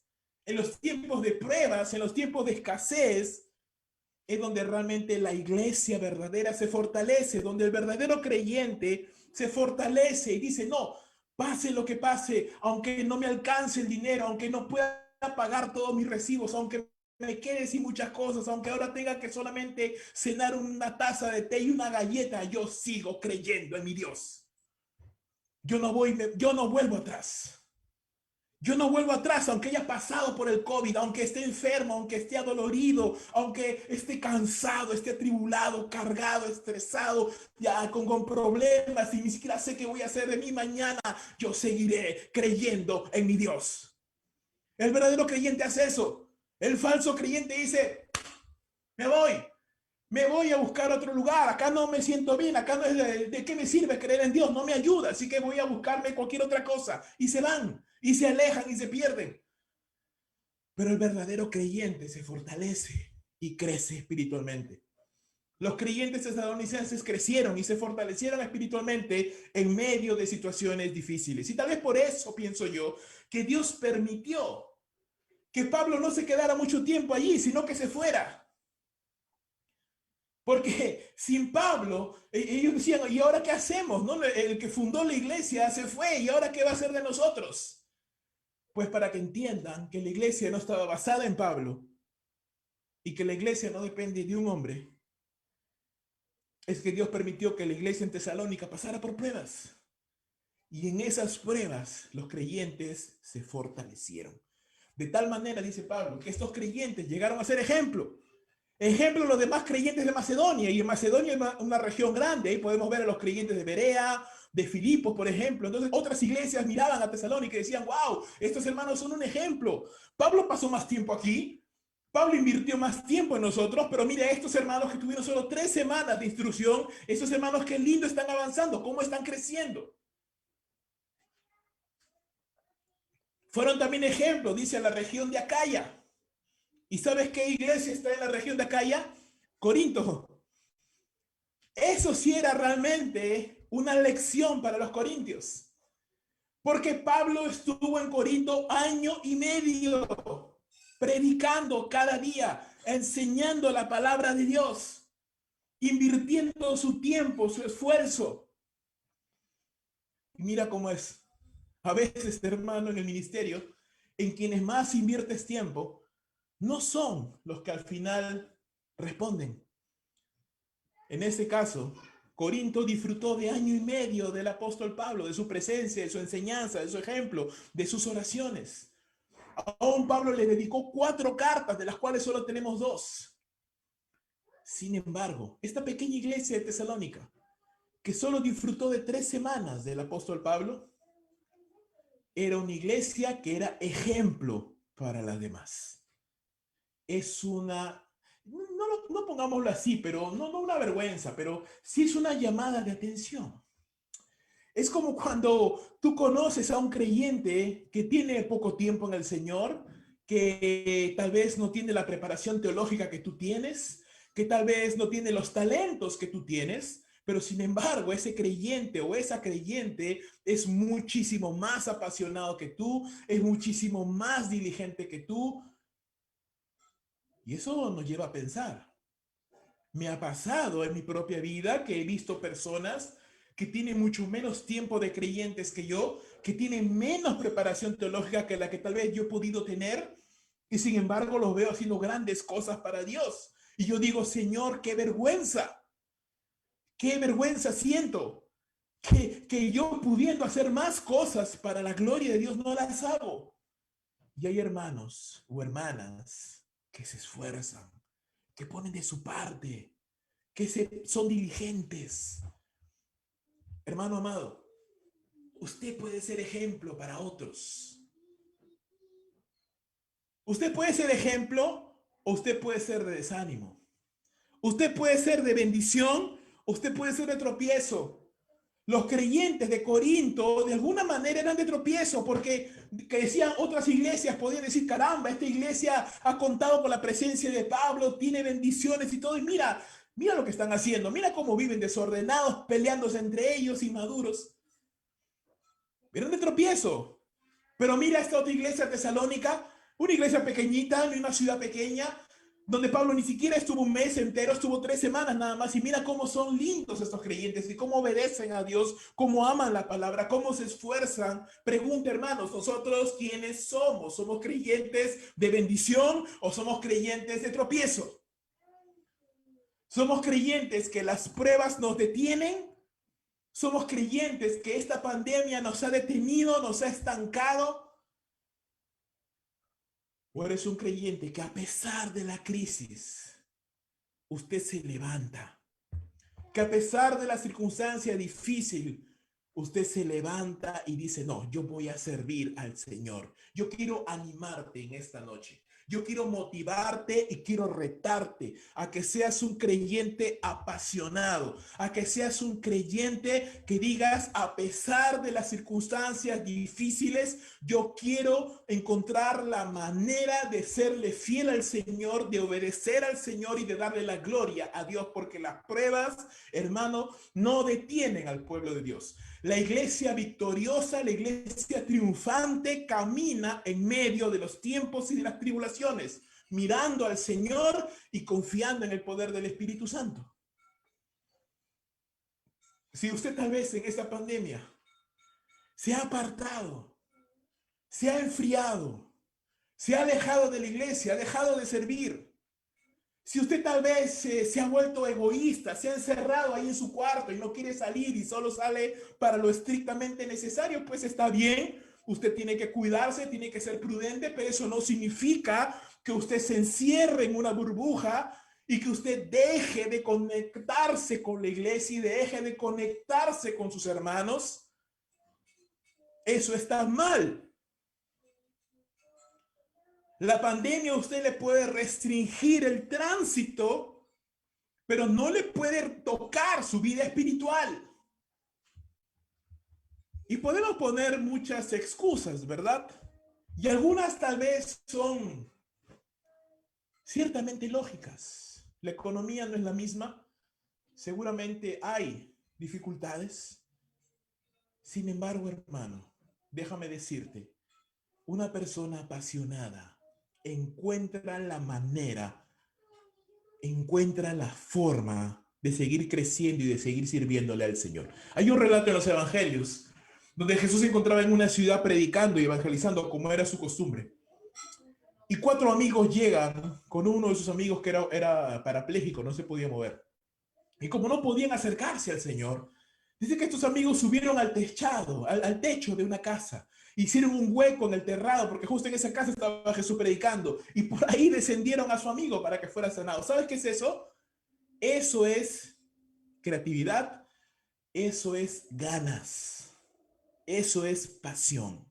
S1: en los tiempos de pruebas, en los tiempos de escasez, es donde realmente la iglesia verdadera se fortalece, donde el verdadero creyente se fortalece y dice, no, pase lo que pase, aunque no me alcance el dinero, aunque no pueda pagar todos mis recibos, aunque me quede sin muchas cosas, aunque ahora tenga que solamente cenar una taza de té y una galleta, yo sigo creyendo en mi Dios. Yo no vuelvo atrás. Yo no vuelvo atrás, aunque haya pasado por el COVID, aunque esté enfermo, aunque esté adolorido, aunque esté cansado, esté atribulado, cargado, estresado, ya con problemas y ni siquiera sé qué voy a hacer de mí mañana. Yo seguiré creyendo en mi Dios. El verdadero creyente hace eso. El falso creyente dice, me voy, me voy a buscar otro lugar, acá no me siento bien, acá no es de qué me sirve creer en Dios, no me ayuda, así que voy a buscarme cualquier otra cosa. Y se van, y se alejan, y se pierden. Pero el verdadero creyente se fortalece y crece espiritualmente. Los creyentes estadounidenses crecieron y se fortalecieron espiritualmente en medio de situaciones difíciles. Y tal vez por eso pienso yo que Dios permitió que Pablo no se quedara mucho tiempo allí, sino que se fuera. Porque sin Pablo, ellos decían, ¿y ahora qué hacemos? ¿No? El que fundó la iglesia se fue, ¿y ahora qué va a hacer de nosotros? Pues para que entiendan que la iglesia no estaba basada en Pablo y que la iglesia no depende de un hombre, es que Dios permitió que la iglesia en Tesalónica pasara por pruebas. Y en esas pruebas los creyentes se fortalecieron. De tal manera, dice Pablo, que estos creyentes llegaron a ser ejemplo. Ejemplo, los demás creyentes de Macedonia. Y en Macedonia es una región grande. Ahí podemos ver a los creyentes de Berea, de Filipos, por ejemplo. Entonces, otras iglesias miraban a Tesalónica y decían, wow, estos hermanos son un ejemplo. Pablo pasó más tiempo aquí. Pablo invirtió más tiempo en nosotros, pero mire, estos hermanos que tuvieron solo 3 semanas de instrucción, estos hermanos qué lindo están avanzando, cómo están creciendo. Fueron también ejemplos, dice, la región de Acaya. ¿Y sabes qué iglesia está en la región de Acaya? Corinto. Eso sí era realmente una lección para los corintios. Porque Pablo estuvo en Corinto año y medio, predicando cada día, enseñando la palabra de Dios, invirtiendo su tiempo, su esfuerzo. Y mira cómo es. A veces, hermano, en el ministerio, en quienes más inviertes tiempo, no son los que al final responden. En este caso, Corinto disfrutó de año y medio del apóstol Pablo, de su presencia, de su enseñanza, de su ejemplo, de sus oraciones. Aún Pablo le dedicó 4 cartas, de las cuales solo tenemos 2. Sin embargo, esta pequeña iglesia de Tesalónica, que solo disfrutó de 3 semanas del apóstol Pablo, era una iglesia que era ejemplo para las demás. Es una, no pongámoslo así, pero no una vergüenza, pero sí es una llamada de atención. Es como cuando tú conoces a un creyente que tiene poco tiempo en el Señor, que tal vez no tiene la preparación teológica que tú tienes, que tal vez no tiene los talentos que tú tienes, pero sin embargo ese creyente o esa creyente es muchísimo más apasionado que tú, es muchísimo más diligente que tú. Y eso nos lleva a pensar. Me ha pasado en mi propia vida que he visto personas que tienen mucho menos tiempo de creyentes que yo, que tienen menos preparación teológica que la que tal vez yo he podido tener, y sin embargo los veo haciendo grandes cosas para Dios. Y yo digo, Señor, qué vergüenza siento, que yo pudiendo hacer más cosas para la gloria de Dios no las hago. Y hay hermanos o hermanas que se esfuerzan, que ponen de su parte, son diligentes. Hermano amado, usted puede ser ejemplo para otros. Usted puede ser ejemplo o usted puede ser de desánimo. Usted puede ser de bendición o usted puede ser de tropiezo. Los creyentes de Corinto de alguna manera eran de tropiezo porque que decían otras iglesias, podían decir, caramba, esta iglesia ha contado con la presencia de Pablo, tiene bendiciones y todo, y mira lo que están haciendo, mira cómo viven desordenados, peleándose entre ellos, inmaduros. Eran de tropiezo. Pero mira esta otra iglesia tesalónica, una iglesia pequeñita, en una ciudad pequeña, donde Pablo ni siquiera estuvo un mes entero, estuvo 3 semanas nada más. Y mira cómo son lindos estos creyentes y cómo obedecen a Dios, cómo aman la palabra, cómo se esfuerzan. Pregunta, hermanos, nosotros quiénes somos. ¿Somos creyentes de bendición o somos creyentes de tropiezo? ¿Somos creyentes que las pruebas nos detienen? ¿Somos creyentes que esta pandemia nos ha detenido, nos ha estancado? ¿O eres un creyente que a pesar de la crisis, usted se levanta? Que a pesar de la circunstancia difícil, usted se levanta y dice, no, yo voy a servir al Señor. Yo quiero animarte en esta noche. Yo quiero motivarte y quiero retarte a que seas un creyente apasionado, a que seas un creyente que digas, a pesar de las circunstancias difíciles, yo quiero encontrar la manera de serle fiel al Señor, de obedecer al Señor y de darle la gloria a Dios, porque las pruebas, hermano, no detienen al pueblo de Dios. La iglesia victoriosa, la iglesia triunfante camina en medio de los tiempos y de las tribulaciones, mirando al Señor y confiando en el poder del Espíritu Santo. Si usted tal vez en esta pandemia se ha apartado, se ha enfriado, se ha alejado de la iglesia, ha dejado de servir, si usted tal vez se ha vuelto egoísta, se ha encerrado ahí en su cuarto y no quiere salir y solo sale para lo estrictamente necesario, pues está bien. Usted tiene que cuidarse, tiene que ser prudente, pero eso no significa que usted se encierre en una burbuja y que usted deje de conectarse con la iglesia y deje de conectarse con sus hermanos. Eso está mal. La pandemia a usted le puede restringir el tránsito, pero no le puede tocar su vida espiritual. Y podemos poner muchas excusas, ¿verdad? Y algunas tal vez son ciertamente lógicas. La economía no es la misma. Seguramente hay dificultades. Sin embargo, hermano, déjame decirte, una persona apasionada encuentra la manera, encuentra la forma de seguir creciendo y de seguir sirviéndole al Señor. Hay un relato en los evangelios donde Jesús se encontraba en una ciudad predicando y evangelizando como era su costumbre. Y 4 amigos llegan con uno de sus amigos que era parapléjico, no se podía mover. Y como no podían acercarse al Señor, dice que estos amigos subieron al techado, al techo de una casa. Hicieron un hueco en el terrado porque justo en esa casa estaba Jesús predicando. Y por ahí descendieron a su amigo para que fuera sanado. ¿Sabes qué es eso? Eso es creatividad. Eso es ganas. Eso es pasión.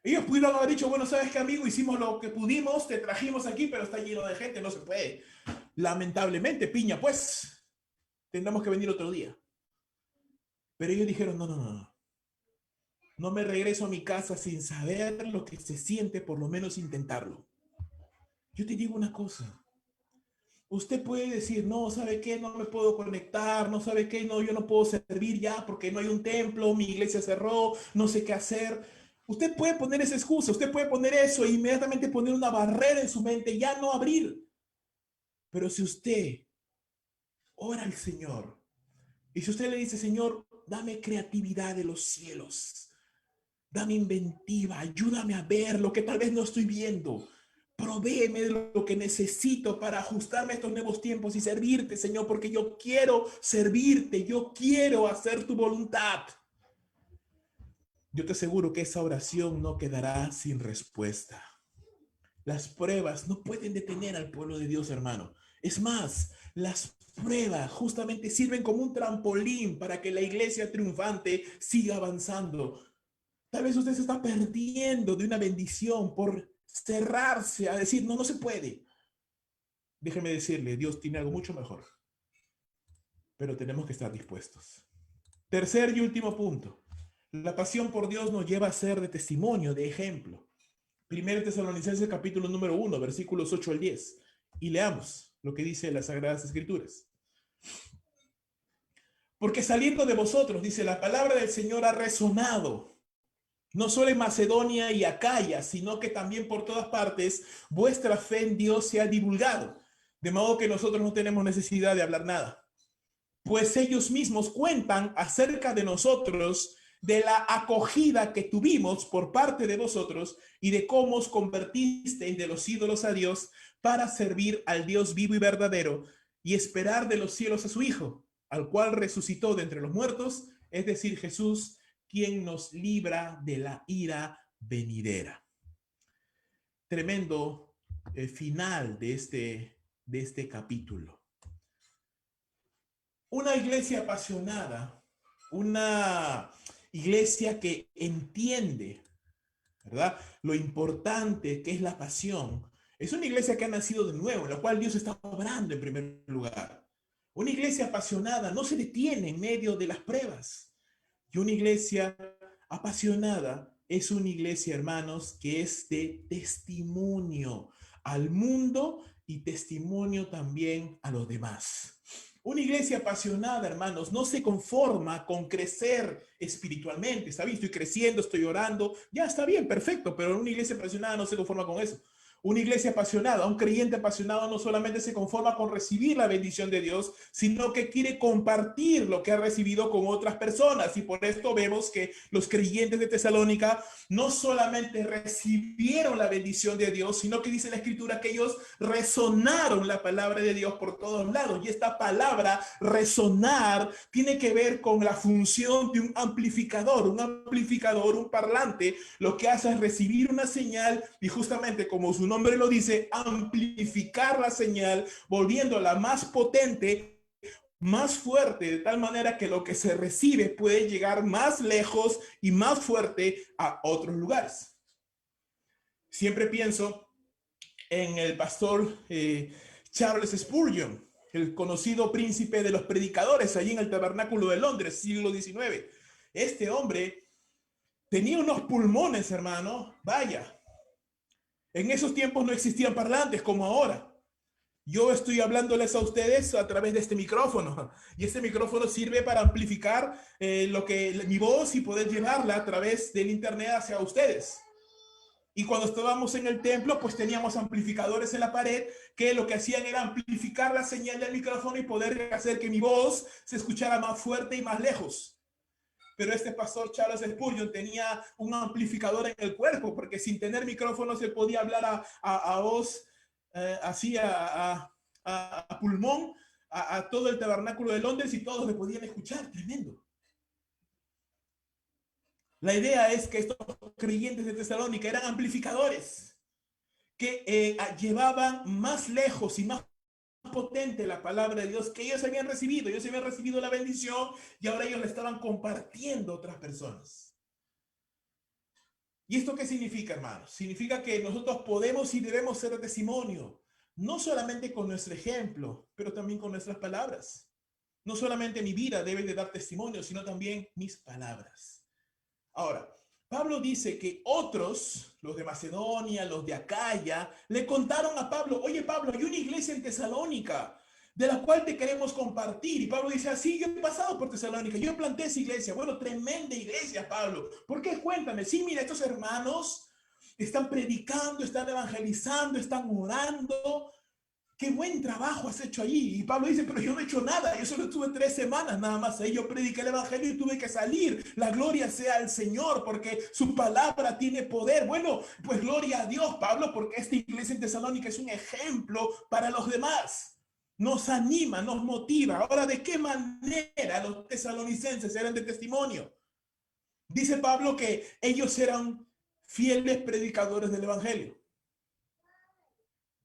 S1: Ellos pudieron haber dicho, bueno, ¿sabes qué, amigo? Hicimos lo que pudimos, te trajimos aquí, pero está lleno de gente, no se puede. Lamentablemente, piña, pues, tendremos que venir otro día. Pero ellos dijeron, no, no, no, no. No me regreso a mi casa sin saber lo que se siente, por lo menos intentarlo. Yo te digo una cosa. Usted puede decir, no, ¿sabe qué? No me puedo conectar, no sabe qué, no, yo no puedo servir ya porque no hay un templo, mi iglesia cerró, no sé qué hacer. Usted puede poner esa excusa, usted puede poner eso e inmediatamente poner una barrera en su mente, ya no abrir. Pero si usted ora al Señor y si usted le dice, Señor, dame creatividad de los cielos, dame inventiva, ayúdame a ver lo que tal vez no estoy viendo. Provéeme de lo que necesito para ajustarme a estos nuevos tiempos y servirte, Señor, porque yo quiero servirte, yo quiero hacer tu voluntad. Yo te aseguro que esa oración no quedará sin respuesta. Las pruebas no pueden detener al pueblo de Dios, hermano. Es más, las pruebas justamente sirven como un trampolín para que la iglesia triunfante siga avanzando. Tal vez usted se está perdiendo de una bendición por cerrarse a decir, no, no se puede. Déjeme decirle, Dios tiene algo mucho mejor, pero tenemos que estar dispuestos. Tercer y último punto. La pasión por Dios nos lleva a ser de testimonio, de ejemplo. 1 Tesalonicenses capítulo número 1, versículos 8 al 10. Y leamos lo que dice las Sagradas Escrituras. Porque saliendo de vosotros, dice, la palabra del Señor ha resonado, no solo en Macedonia y Acaya, sino que también por todas partes vuestra fe en Dios se ha divulgado, de modo que nosotros no tenemos necesidad de hablar nada. Pues ellos mismos cuentan acerca de nosotros, de la acogida que tuvimos por parte de vosotros y de cómo os convertisteis de los ídolos a Dios para servir al Dios vivo y verdadero y esperar de los cielos a su Hijo, al cual resucitó de entre los muertos, es decir, Jesús, quien nos libra de la ira venidera. Tremendo final de este capítulo. Una iglesia apasionada, una iglesia que entiende ¿verdad? Lo importante que es la pasión. Es una iglesia que ha nacido de nuevo, en la cual Dios está obrando en primer lugar. Una iglesia apasionada no se detiene en medio de las pruebas. Y una iglesia apasionada es una iglesia, hermanos, que es de testimonio al mundo y testimonio también a los demás. Una iglesia apasionada, hermanos, no se conforma con crecer espiritualmente. Está bien, estoy creciendo, estoy orando. Ya está bien, perfecto, pero una iglesia apasionada no se conforma con eso. Una iglesia apasionada, un creyente apasionado no solamente se conforma con recibir la bendición de Dios, sino que quiere compartir lo que ha recibido con otras personas. Y por esto vemos que los creyentes de Tesalónica no solamente recibieron la bendición de Dios, sino que dice la Escritura que ellos resonaron la palabra de Dios por todos lados. Y esta palabra, resonar, tiene que ver con la función de un amplificador, un parlante. Lo que hace es recibir una señal y justamente como su nombre lo dice, amplificar la señal, volviéndola más potente, más fuerte, de tal manera que lo que se recibe puede llegar más lejos y más fuerte a otros lugares. Siempre pienso en el pastor Charles Spurgeon, el conocido príncipe de los predicadores allí en el Tabernáculo de Londres, siglo XIX. Este hombre tenía unos pulmones, hermano, vaya. En esos tiempos no existían parlantes como ahora. Yo estoy hablándoles a ustedes a través de este micrófono y este micrófono sirve para amplificar mi voz y poder llevarla a través del internet hacia ustedes. Y cuando estábamos en el templo, pues teníamos amplificadores en la pared que lo que hacían era amplificar la señal del micrófono y poder hacer que mi voz se escuchara más fuerte y más lejos. Pero este pastor Charles Spurgeon tenía un amplificador en el cuerpo, porque sin tener micrófono se podía hablar a voz, así a pulmón, a todo el tabernáculo de Londres y todos le podían escuchar. Tremendo. La idea es que estos creyentes de Tesalónica eran amplificadores que llevaban más lejos y más potente la palabra de Dios que ellos habían recibido. Ellos habían recibido la bendición y ahora ellos la estaban compartiendo a otras personas. ¿Y esto qué significa, hermanos? Significa que nosotros podemos y debemos ser testimonio, no solamente con nuestro ejemplo, pero también con nuestras palabras. No solamente mi vida debe de dar testimonio, sino también mis palabras. Ahora, Pablo dice que otros, los de Macedonia, los de Acaya, le contaron a Pablo, oye Pablo, hay una iglesia en Tesalónica de la cual te queremos compartir. Y Pablo dice, así yo he pasado por Tesalónica, yo planté esa iglesia. Bueno, tremenda iglesia, Pablo. ¿Por qué? Cuéntame. Sí, mira, estos hermanos están predicando, están evangelizando, están orando. Qué buen trabajo has hecho allí. Y Pablo dice, pero yo no he hecho nada. Yo solo estuve 3 semanas nada más ahí. Yo prediqué el evangelio y tuve que salir. La gloria sea al Señor porque su palabra tiene poder. Bueno, pues gloria a Dios, Pablo, porque esta iglesia en Tesalónica es un ejemplo para los demás. Nos anima, nos motiva. Ahora, ¿de qué manera los tesalonicenses eran de testimonio? Dice Pablo que ellos eran fieles predicadores del evangelio.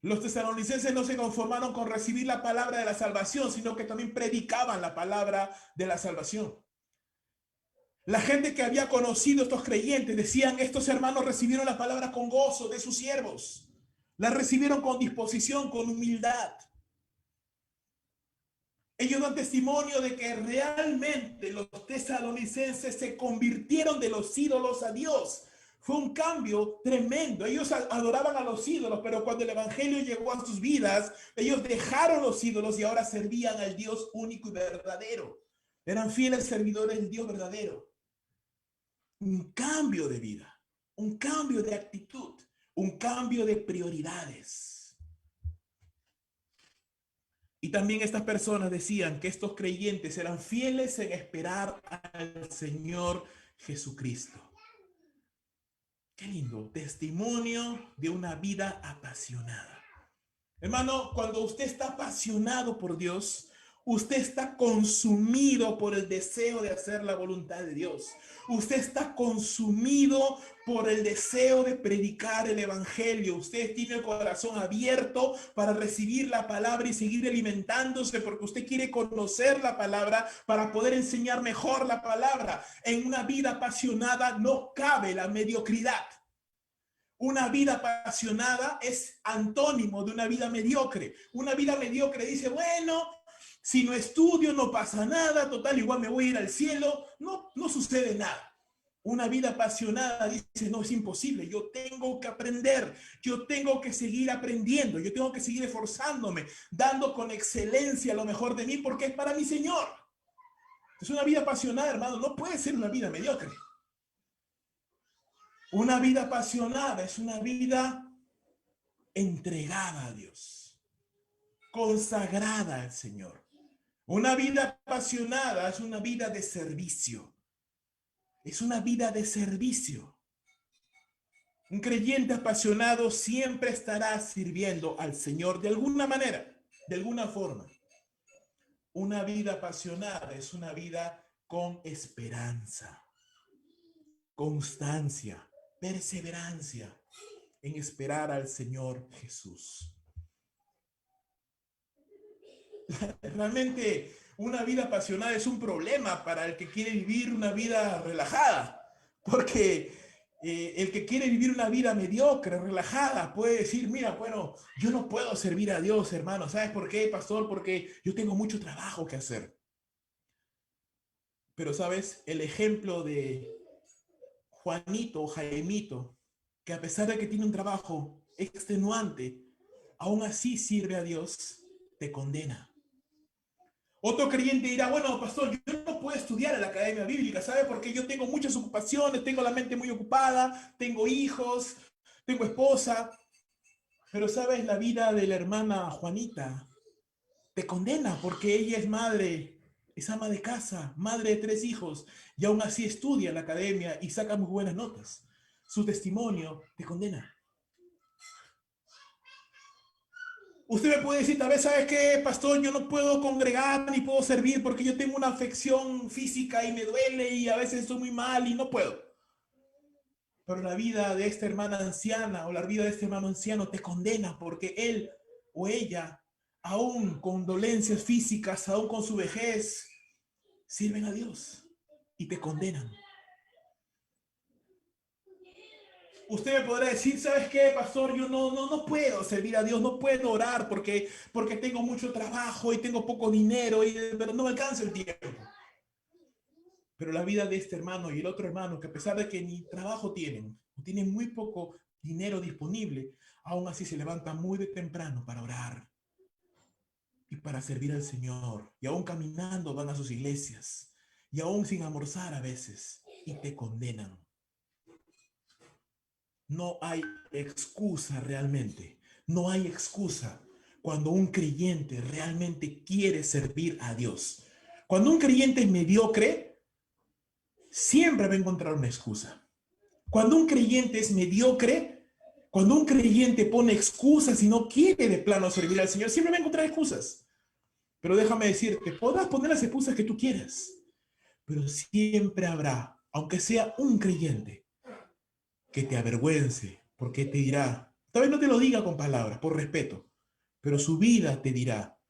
S1: Los tesalonicenses no se conformaron con recibir la palabra de la salvación, sino que también predicaban la palabra de la salvación. La gente que había conocido a estos creyentes decían, estos hermanos recibieron la palabra con gozo de sus siervos. La recibieron con disposición, con humildad. Ellos dan testimonio de que realmente los tesalonicenses se convirtieron de los ídolos a Dios. Fue un cambio tremendo. Ellos adoraban a los ídolos, pero cuando el evangelio llegó a sus vidas, ellos dejaron los ídolos y ahora servían al Dios único y verdadero. Eran fieles servidores del Dios verdadero. Un cambio de vida, un cambio de actitud, un cambio de prioridades. Y también estas personas decían que estos creyentes eran fieles en esperar al Señor Jesucristo. Qué lindo, testimonio de una vida apasionada. Hermano, cuando usted está apasionado por Dios, usted está consumido por el deseo de hacer la voluntad de Dios. Usted está consumido por el deseo de predicar el evangelio. Usted tiene el corazón abierto para recibir la palabra y seguir alimentándose porque usted quiere conocer la palabra para poder enseñar mejor la palabra. En una vida apasionada no cabe la mediocridad. Una vida apasionada es antónimo de una vida mediocre. Una vida mediocre dice, bueno, si no estudio no pasa nada, total, igual me voy a ir al cielo, no sucede nada. Una vida apasionada dice, no, es imposible, yo tengo que aprender, yo tengo que seguir aprendiendo, yo tengo que seguir esforzándome, dando con excelencia lo mejor de mí porque es para mi Señor. Es una vida apasionada, hermano, no puede ser una vida mediocre. Una vida apasionada es una vida entregada a Dios, consagrada al Señor. Una vida apasionada es una vida de servicio. Es una vida de servicio. Un creyente apasionado siempre estará sirviendo al Señor de alguna manera, de alguna forma. Una vida apasionada es una vida con esperanza, constancia, perseverancia en esperar al Señor Jesús. Realmente una vida apasionada es un problema para el que quiere vivir una vida relajada, porque el que quiere vivir una vida mediocre, relajada, puede decir, mira, bueno, yo no puedo servir a Dios, hermano. ¿Sabes por qué, pastor? Porque yo tengo mucho trabajo que hacer. Pero, ¿sabes? El ejemplo de Juanito o Jaimito, que a pesar de que tiene un trabajo extenuante, aún así sirve a Dios, te condena. Otro creyente dirá, bueno, pastor, yo no puedo estudiar en la academia bíblica, ¿sabe? Porque yo tengo muchas ocupaciones, tengo la mente muy ocupada, tengo hijos, tengo esposa. Pero, ¿sabes? La vida de la hermana Juanita te condena porque ella es madre, es ama de casa, madre de 3 hijos, y aún así estudia en la academia y saca muy buenas notas. Su testimonio te condena. Usted me puede decir, tal vez, ¿sabes qué, pastor? Yo no puedo congregar ni puedo servir porque yo tengo una afección física y me duele y a veces estoy muy mal y no puedo. Pero la vida de esta hermana anciana o la vida de este hermano anciano te condena porque él o ella, aún con dolencias físicas, aún con su vejez, sirven a Dios y te condenan. Usted me podrá decir, ¿sabes qué, pastor? Yo no puedo servir a Dios, no puedo orar porque tengo mucho trabajo y tengo poco dinero y pero no me alcanza el tiempo. Pero la vida de este hermano y el otro hermano, que a pesar de que ni trabajo tienen, o tienen muy poco dinero disponible, aún así se levantan muy de temprano para orar y para servir al Señor. Y aún caminando van a sus iglesias. Y aún sin almorzar a veces. Y te condenan. No hay excusa realmente. No hay excusa cuando un creyente realmente quiere servir a Dios. Cuando un creyente es mediocre, siempre va a encontrar una excusa. Cuando un creyente es mediocre, cuando un creyente pone excusas y no quiere de plano servir al Señor, siempre va a encontrar excusas. Pero déjame decirte, podrás poner las excusas que tú quieras, pero siempre habrá, aunque sea un creyente, que te avergüence, porque te dirá, tal vez no te lo diga con palabras, por respeto, pero su vida te dirá,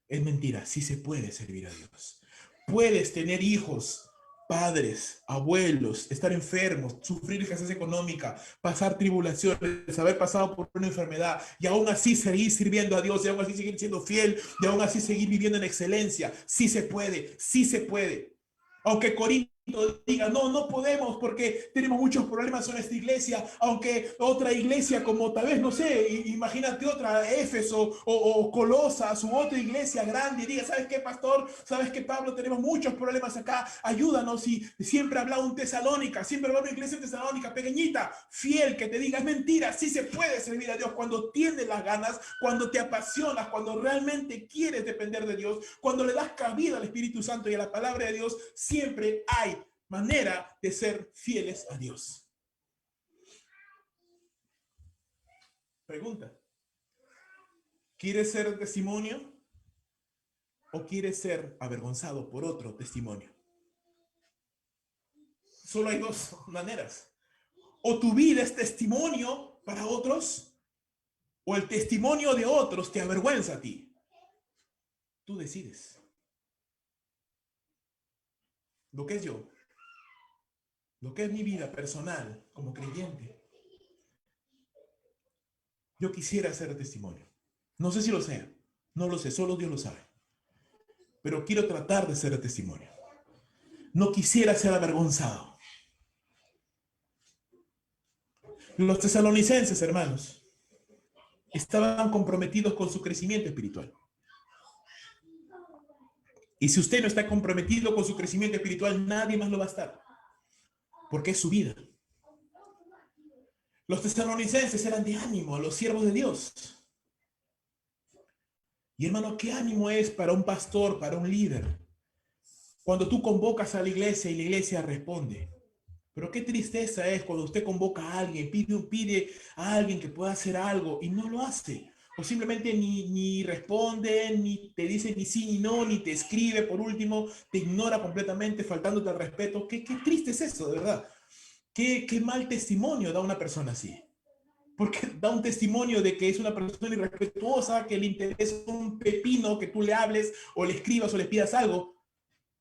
S1: es mentira, sí se puede servir a Dios. Puedes tener hijos, padres, abuelos, estar enfermos, sufrir escasez económica, pasar tribulaciones, haber pasado por una enfermedad y aún así seguir sirviendo a Dios y aún así seguir siendo fiel y aún así seguir viviendo en excelencia. Sí se puede, sí se puede. Aunque Corinto diga, no podemos porque tenemos muchos problemas en esta iglesia, aunque otra iglesia como tal vez, no sé, imagínate otra, Éfeso o Colosas u otra iglesia grande, y diga, ¿sabes qué, pastor? ¿Sabes qué, Pablo? Tenemos muchos problemas acá, ayúdanos. Y siempre habla un Tesalónica, siempre habla una iglesia tesalónica pequeñita, fiel, que te diga, es mentira, sí se puede servir a Dios cuando tienes las ganas, cuando te apasionas, cuando realmente quieres depender de Dios, cuando le das cabida al Espíritu Santo y a la palabra de Dios, siempre hay manera de ser fieles a Dios. Pregunta, ¿quieres ser testimonio o quieres ser avergonzado por otro testimonio? Solo hay dos maneras. O tu vida es testimonio para otros, o el testimonio de otros te avergüenza a ti. Tú decides. Lo que es yo, lo que es mi vida personal como creyente, Yo quisiera ser testimonio. No sé si lo sea. No lo sé, solo Dios lo sabe. Pero quiero tratar de ser testimonio. No quisiera ser avergonzado. Los tesalonicenses, hermanos, estaban comprometidos con su crecimiento espiritual. Y si usted no está comprometido con su crecimiento espiritual, nadie más lo va a estar. Porque es su vida. Los tesalonicenses eran de ánimo, los siervos de Dios. Y hermano, ¿qué ánimo es para un pastor, para un líder? Cuando tú convocas a la iglesia y la iglesia responde. Pero qué tristeza es cuando usted convoca a alguien, pide a alguien que pueda hacer algo y no lo hace. O simplemente ni responde, ni te dice ni sí ni no, ni te escribe, por último, te ignora completamente, faltándote al respeto. Qué triste es eso, de verdad. Qué mal testimonio da una persona así. Porque da un testimonio de que es una persona irrespetuosa, que le interesa un pepino que tú le hables o le escribas o le pidas algo.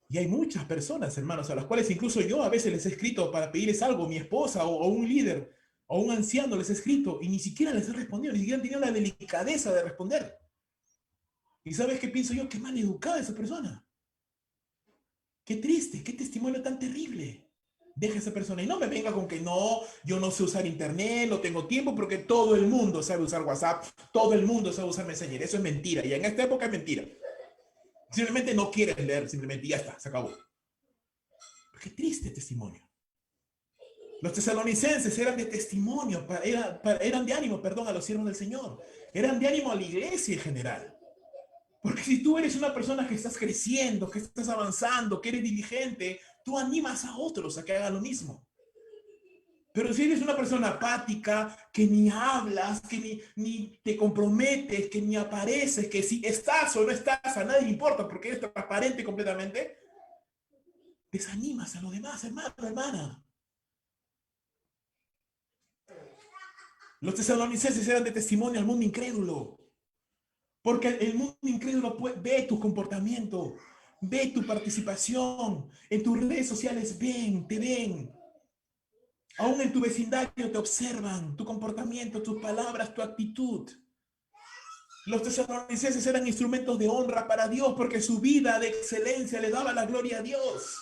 S1: Y hay muchas personas, hermanos, a las cuales incluso yo a veces les he escrito para pedirles algo, mi esposa o un líder o un anciano les he escrito y ni siquiera les he respondido, ni siquiera han tenido la delicadeza de responder. ¿Y sabes qué pienso yo? Qué mal educada esa persona. Qué triste, qué testimonio tan terrible. Deja a esa persona y no me venga con que no, yo no sé usar internet, no tengo tiempo porque todo el mundo sabe usar WhatsApp, todo el mundo sabe usar Messenger. Eso es mentira y en esta época es mentira. Simplemente no quieres leer, simplemente ya está, se acabó. Qué triste testimonio. Los tesalonicenses eran de testimonio, eran de ánimo, perdón, a los siervos del Señor. Eran de ánimo a la iglesia en general. Porque si tú eres una persona que estás creciendo, que estás avanzando, que eres diligente, tú animas a otros a que hagan lo mismo. Pero si eres una persona apática, que ni hablas, que ni te comprometes, que ni apareces, que si estás o no estás, a nadie le importa porque eres transparente completamente, desanimas a los demás, hermano, hermana. Los tesalonicenses eran de testimonio al mundo incrédulo. Porque el mundo incrédulo ve tu comportamiento, ve tu participación. En tus redes sociales te ven. Aún en tu vecindario te observan tu comportamiento, tus palabras, tu actitud. Los tesalonicenses eran instrumentos de honra para Dios porque su vida de excelencia le daba la gloria a Dios.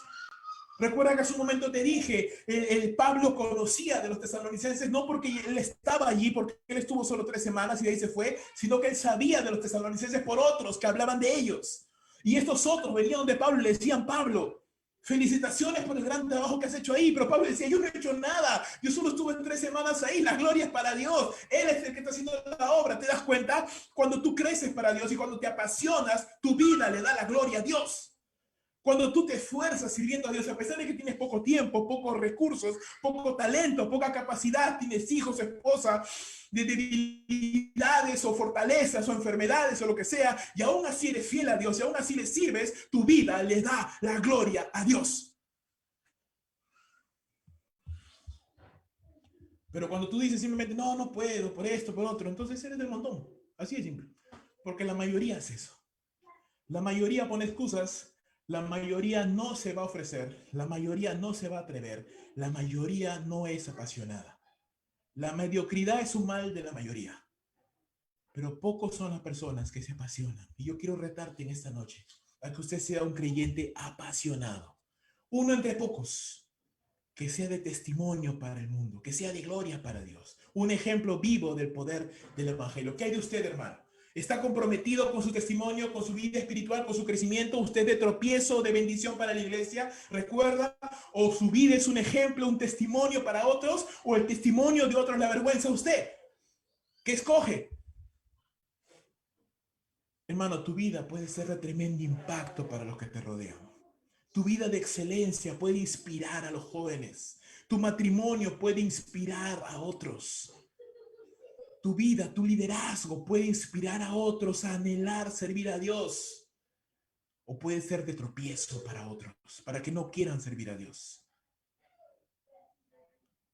S1: Recuerda que hace un momento te dije, el Pablo conocía de los tesalonicenses, no porque él estaba allí, porque él estuvo solo 3 semanas y de ahí se fue, sino que él sabía de los tesalonicenses por otros que hablaban de ellos. Y estos otros venían donde Pablo y le decían, Pablo, felicitaciones por el gran trabajo que has hecho ahí. Pero Pablo decía, yo no he hecho nada, yo solo estuve 3 semanas ahí, la gloria es para Dios, Él es el que está haciendo la obra. ¿Te das cuenta? Cuando tú creces para Dios y cuando te apasionas, tu vida le da la gloria a Dios. Cuando tú te esfuerzas sirviendo a Dios, a pesar de que tienes poco tiempo, pocos recursos, poco talento, poca capacidad, tienes hijos, esposa, de debilidades o fortalezas o enfermedades o lo que sea, y aún así eres fiel a Dios y aún así le sirves, tu vida le da la gloria a Dios. Pero cuando tú dices simplemente, no, no puedo, por esto, por otro, entonces eres del montón. Así de simple. Porque la mayoría hace eso. La mayoría pone excusas, la mayoría no se va a ofrecer, la mayoría no se va a atrever, la mayoría no es apasionada. La mediocridad es un mal de la mayoría, pero pocos son las personas que se apasionan. Y yo quiero retarte en esta noche a que usted sea un creyente apasionado. Uno entre pocos, que sea de testimonio para el mundo, que sea de gloria para Dios. Un ejemplo vivo del poder del Evangelio. ¿Qué hay de usted, hermano? ¿Está comprometido con su testimonio, con su vida espiritual, con su crecimiento? ¿Usted de tropiezo, de bendición para la iglesia? ¿Recuerda? ¿O su vida es un ejemplo, un testimonio para otros? ¿O el testimonio de otros le avergüenza a usted? ¿Qué escoge? Hermano, tu vida puede ser de tremendo impacto para los que te rodean. Tu vida de excelencia puede inspirar a los jóvenes. Tu matrimonio puede inspirar a otros. Tu vida, tu liderazgo puede inspirar a otros a anhelar servir a Dios. O puede ser de tropiezo para otros, para que no quieran servir a Dios.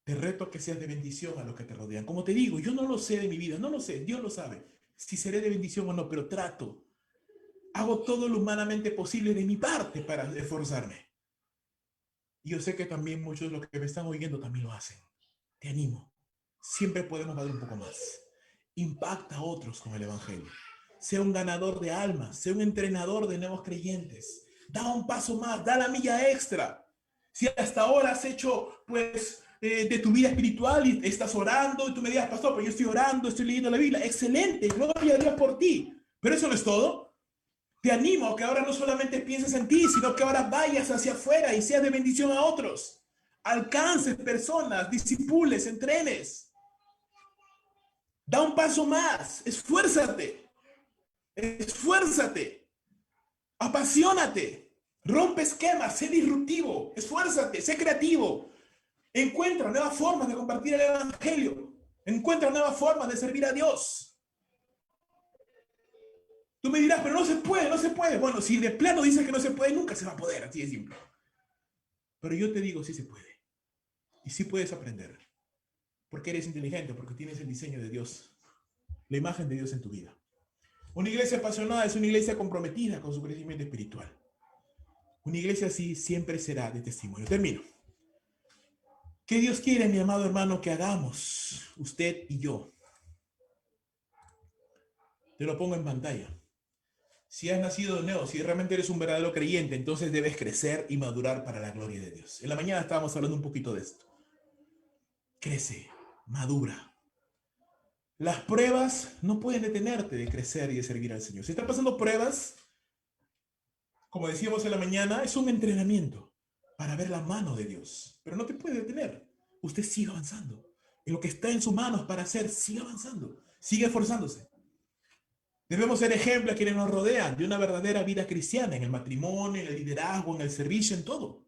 S1: Te reto a que seas de bendición a los que te rodean. Como te digo, yo no lo sé de mi vida, no lo sé, Dios lo sabe. Si seré de bendición o no, pero trato. Hago todo lo humanamente posible de mi parte para esforzarme. Y yo sé que también muchos de los que me están oyendo también lo hacen. Te animo. Siempre podemos dar un poco más. impacta a otros con el Evangelio. Sea un ganador de almas, sea un entrenador de nuevos creyentes. Da un paso más, da la milla extra. Si hasta ahora has hecho, pues, de tu vida espiritual y estás orando y tú me digas, pastor, pero yo estoy orando, estoy leyendo la Biblia. Excelente, gloria a Dios por ti. Pero eso no es todo. Te animo a que ahora no solamente pienses en ti, sino que ahora vayas hacia afuera y seas de bendición a otros. Alcances personas, disipules, entrenes. Da un paso más, esfuérzate, esfuérzate, apasionate, rompe esquemas, sé disruptivo, esfuérzate, sé creativo. Encuentra nuevas formas de compartir el Evangelio. Encuentra nuevas formas de servir a Dios. Tú me dirás, pero no se puede, no se puede. Bueno, si de plano dices que no se puede, nunca se va a poder, así de simple. Pero yo te digo, sí se puede. Y sí puedes aprender. Porque eres inteligente, porque tienes el diseño de Dios, la imagen de Dios en tu vida. Una iglesia apasionada es una iglesia comprometida con su crecimiento espiritual. Una iglesia así siempre será de testimonio. Termino. ¿Qué Dios quiere, mi amado hermano, que hagamos, usted y yo? Te lo pongo en pantalla. Si has nacido de nuevo, si realmente eres un verdadero creyente, entonces debes crecer y madurar para la gloria de Dios. En la mañana estábamos hablando un poquito de esto. Crece, madura. Las pruebas no pueden detenerte de crecer y de servir al Señor. Si están pasando pruebas, como decíamos en la mañana, es un entrenamiento para ver la mano de Dios. Pero no te puede detener. Usted sigue avanzando. En lo que está en sus manos para hacer, sigue avanzando. Sigue esforzándose. Debemos ser ejemplo a quienes nos rodean de una verdadera vida cristiana, en el matrimonio, en el liderazgo, en el servicio, en todo.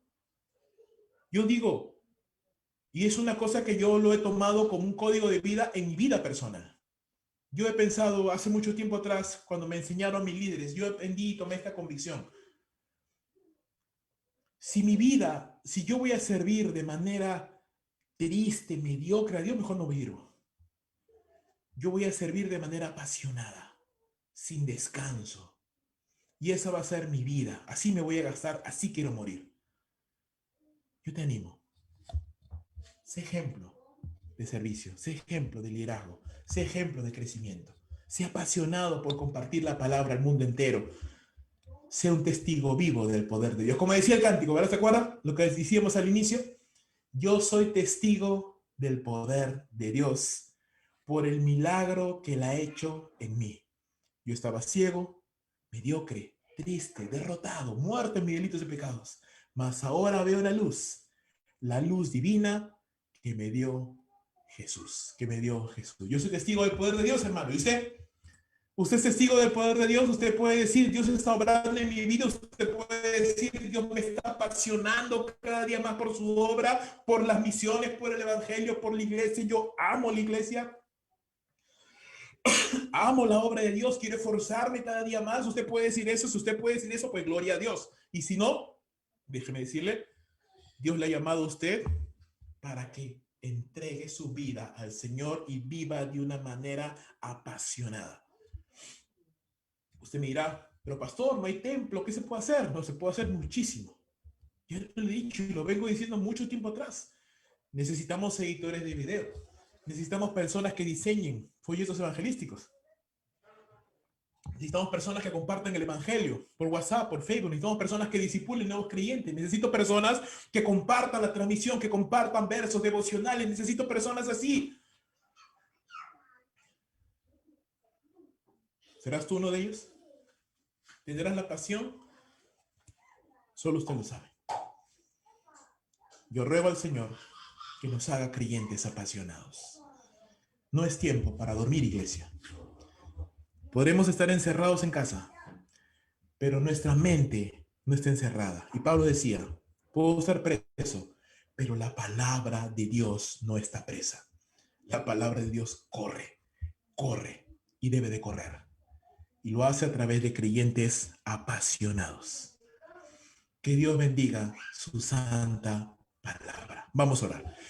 S1: Yo digo, y es una cosa que yo lo he tomado como un código de vida en mi vida personal. Yo he pensado hace mucho tiempo atrás, cuando me enseñaron mis líderes, yo aprendí y tomé esta convicción. Si mi vida, si yo voy a servir de manera triste, mediocre, a Dios mejor no viro. Yo voy a servir de manera apasionada, sin descanso. Y esa va a ser mi vida. Así me voy a gastar, así quiero morir. Yo te animo. Sé ejemplo de servicio, sé ejemplo de liderazgo, sé ejemplo de crecimiento. Sé apasionado por compartir la palabra al mundo entero. Sé un testigo vivo del poder de Dios. Como decía el cántico, ¿verdad? ¿Se acuerdan? Lo que decíamos al inicio. Yo soy testigo del poder de Dios por el milagro que Él ha hecho en mí. Yo estaba ciego, mediocre, triste, derrotado, muerto en mis delitos y pecados. Mas ahora veo la luz divina que me dio Jesús, que me dio Jesús. Yo soy testigo del poder de Dios, hermano. ¿Y usted? Usted es testigo del poder de Dios. Usted puede decir, Dios está obrando en mi vida. Usted puede decir, Dios me está apasionando cada día más por su obra, por las misiones, por el evangelio, por la iglesia. Yo amo la iglesia. Amo la obra de Dios. Quiero esforzarme cada día más. Usted puede decir eso. Si usted puede decir eso, pues gloria a Dios. Y si no, déjeme decirle, Dios le ha llamado a usted para que entregue su vida al Señor y viva de una manera apasionada. Usted me dirá, pero pastor, no hay templo, ¿qué se puede hacer? No, se puede hacer muchísimo. Ya lo he dicho y lo vengo diciendo mucho tiempo atrás. Necesitamos editores de video. Necesitamos personas que diseñen folletos evangelísticos. Necesitamos personas que compartan el evangelio por WhatsApp, por Facebook. Necesitamos personas que disipulen nuevos creyentes. Necesito personas que compartan la transmisión, que compartan versos devocionales. Necesito personas así. ¿Serás tú uno de ellos? ¿Tendrás la pasión? Solo usted lo sabe. Yo ruego al Señor que nos haga creyentes apasionados. No es tiempo para dormir, iglesia. Podremos estar encerrados en casa, pero nuestra mente no está encerrada. Y Pablo decía, puedo estar preso, pero la palabra de Dios no está presa. La palabra de Dios corre, corre y debe de correr. Y lo hace a través de creyentes apasionados. Que Dios bendiga su santa palabra. Vamos a orar.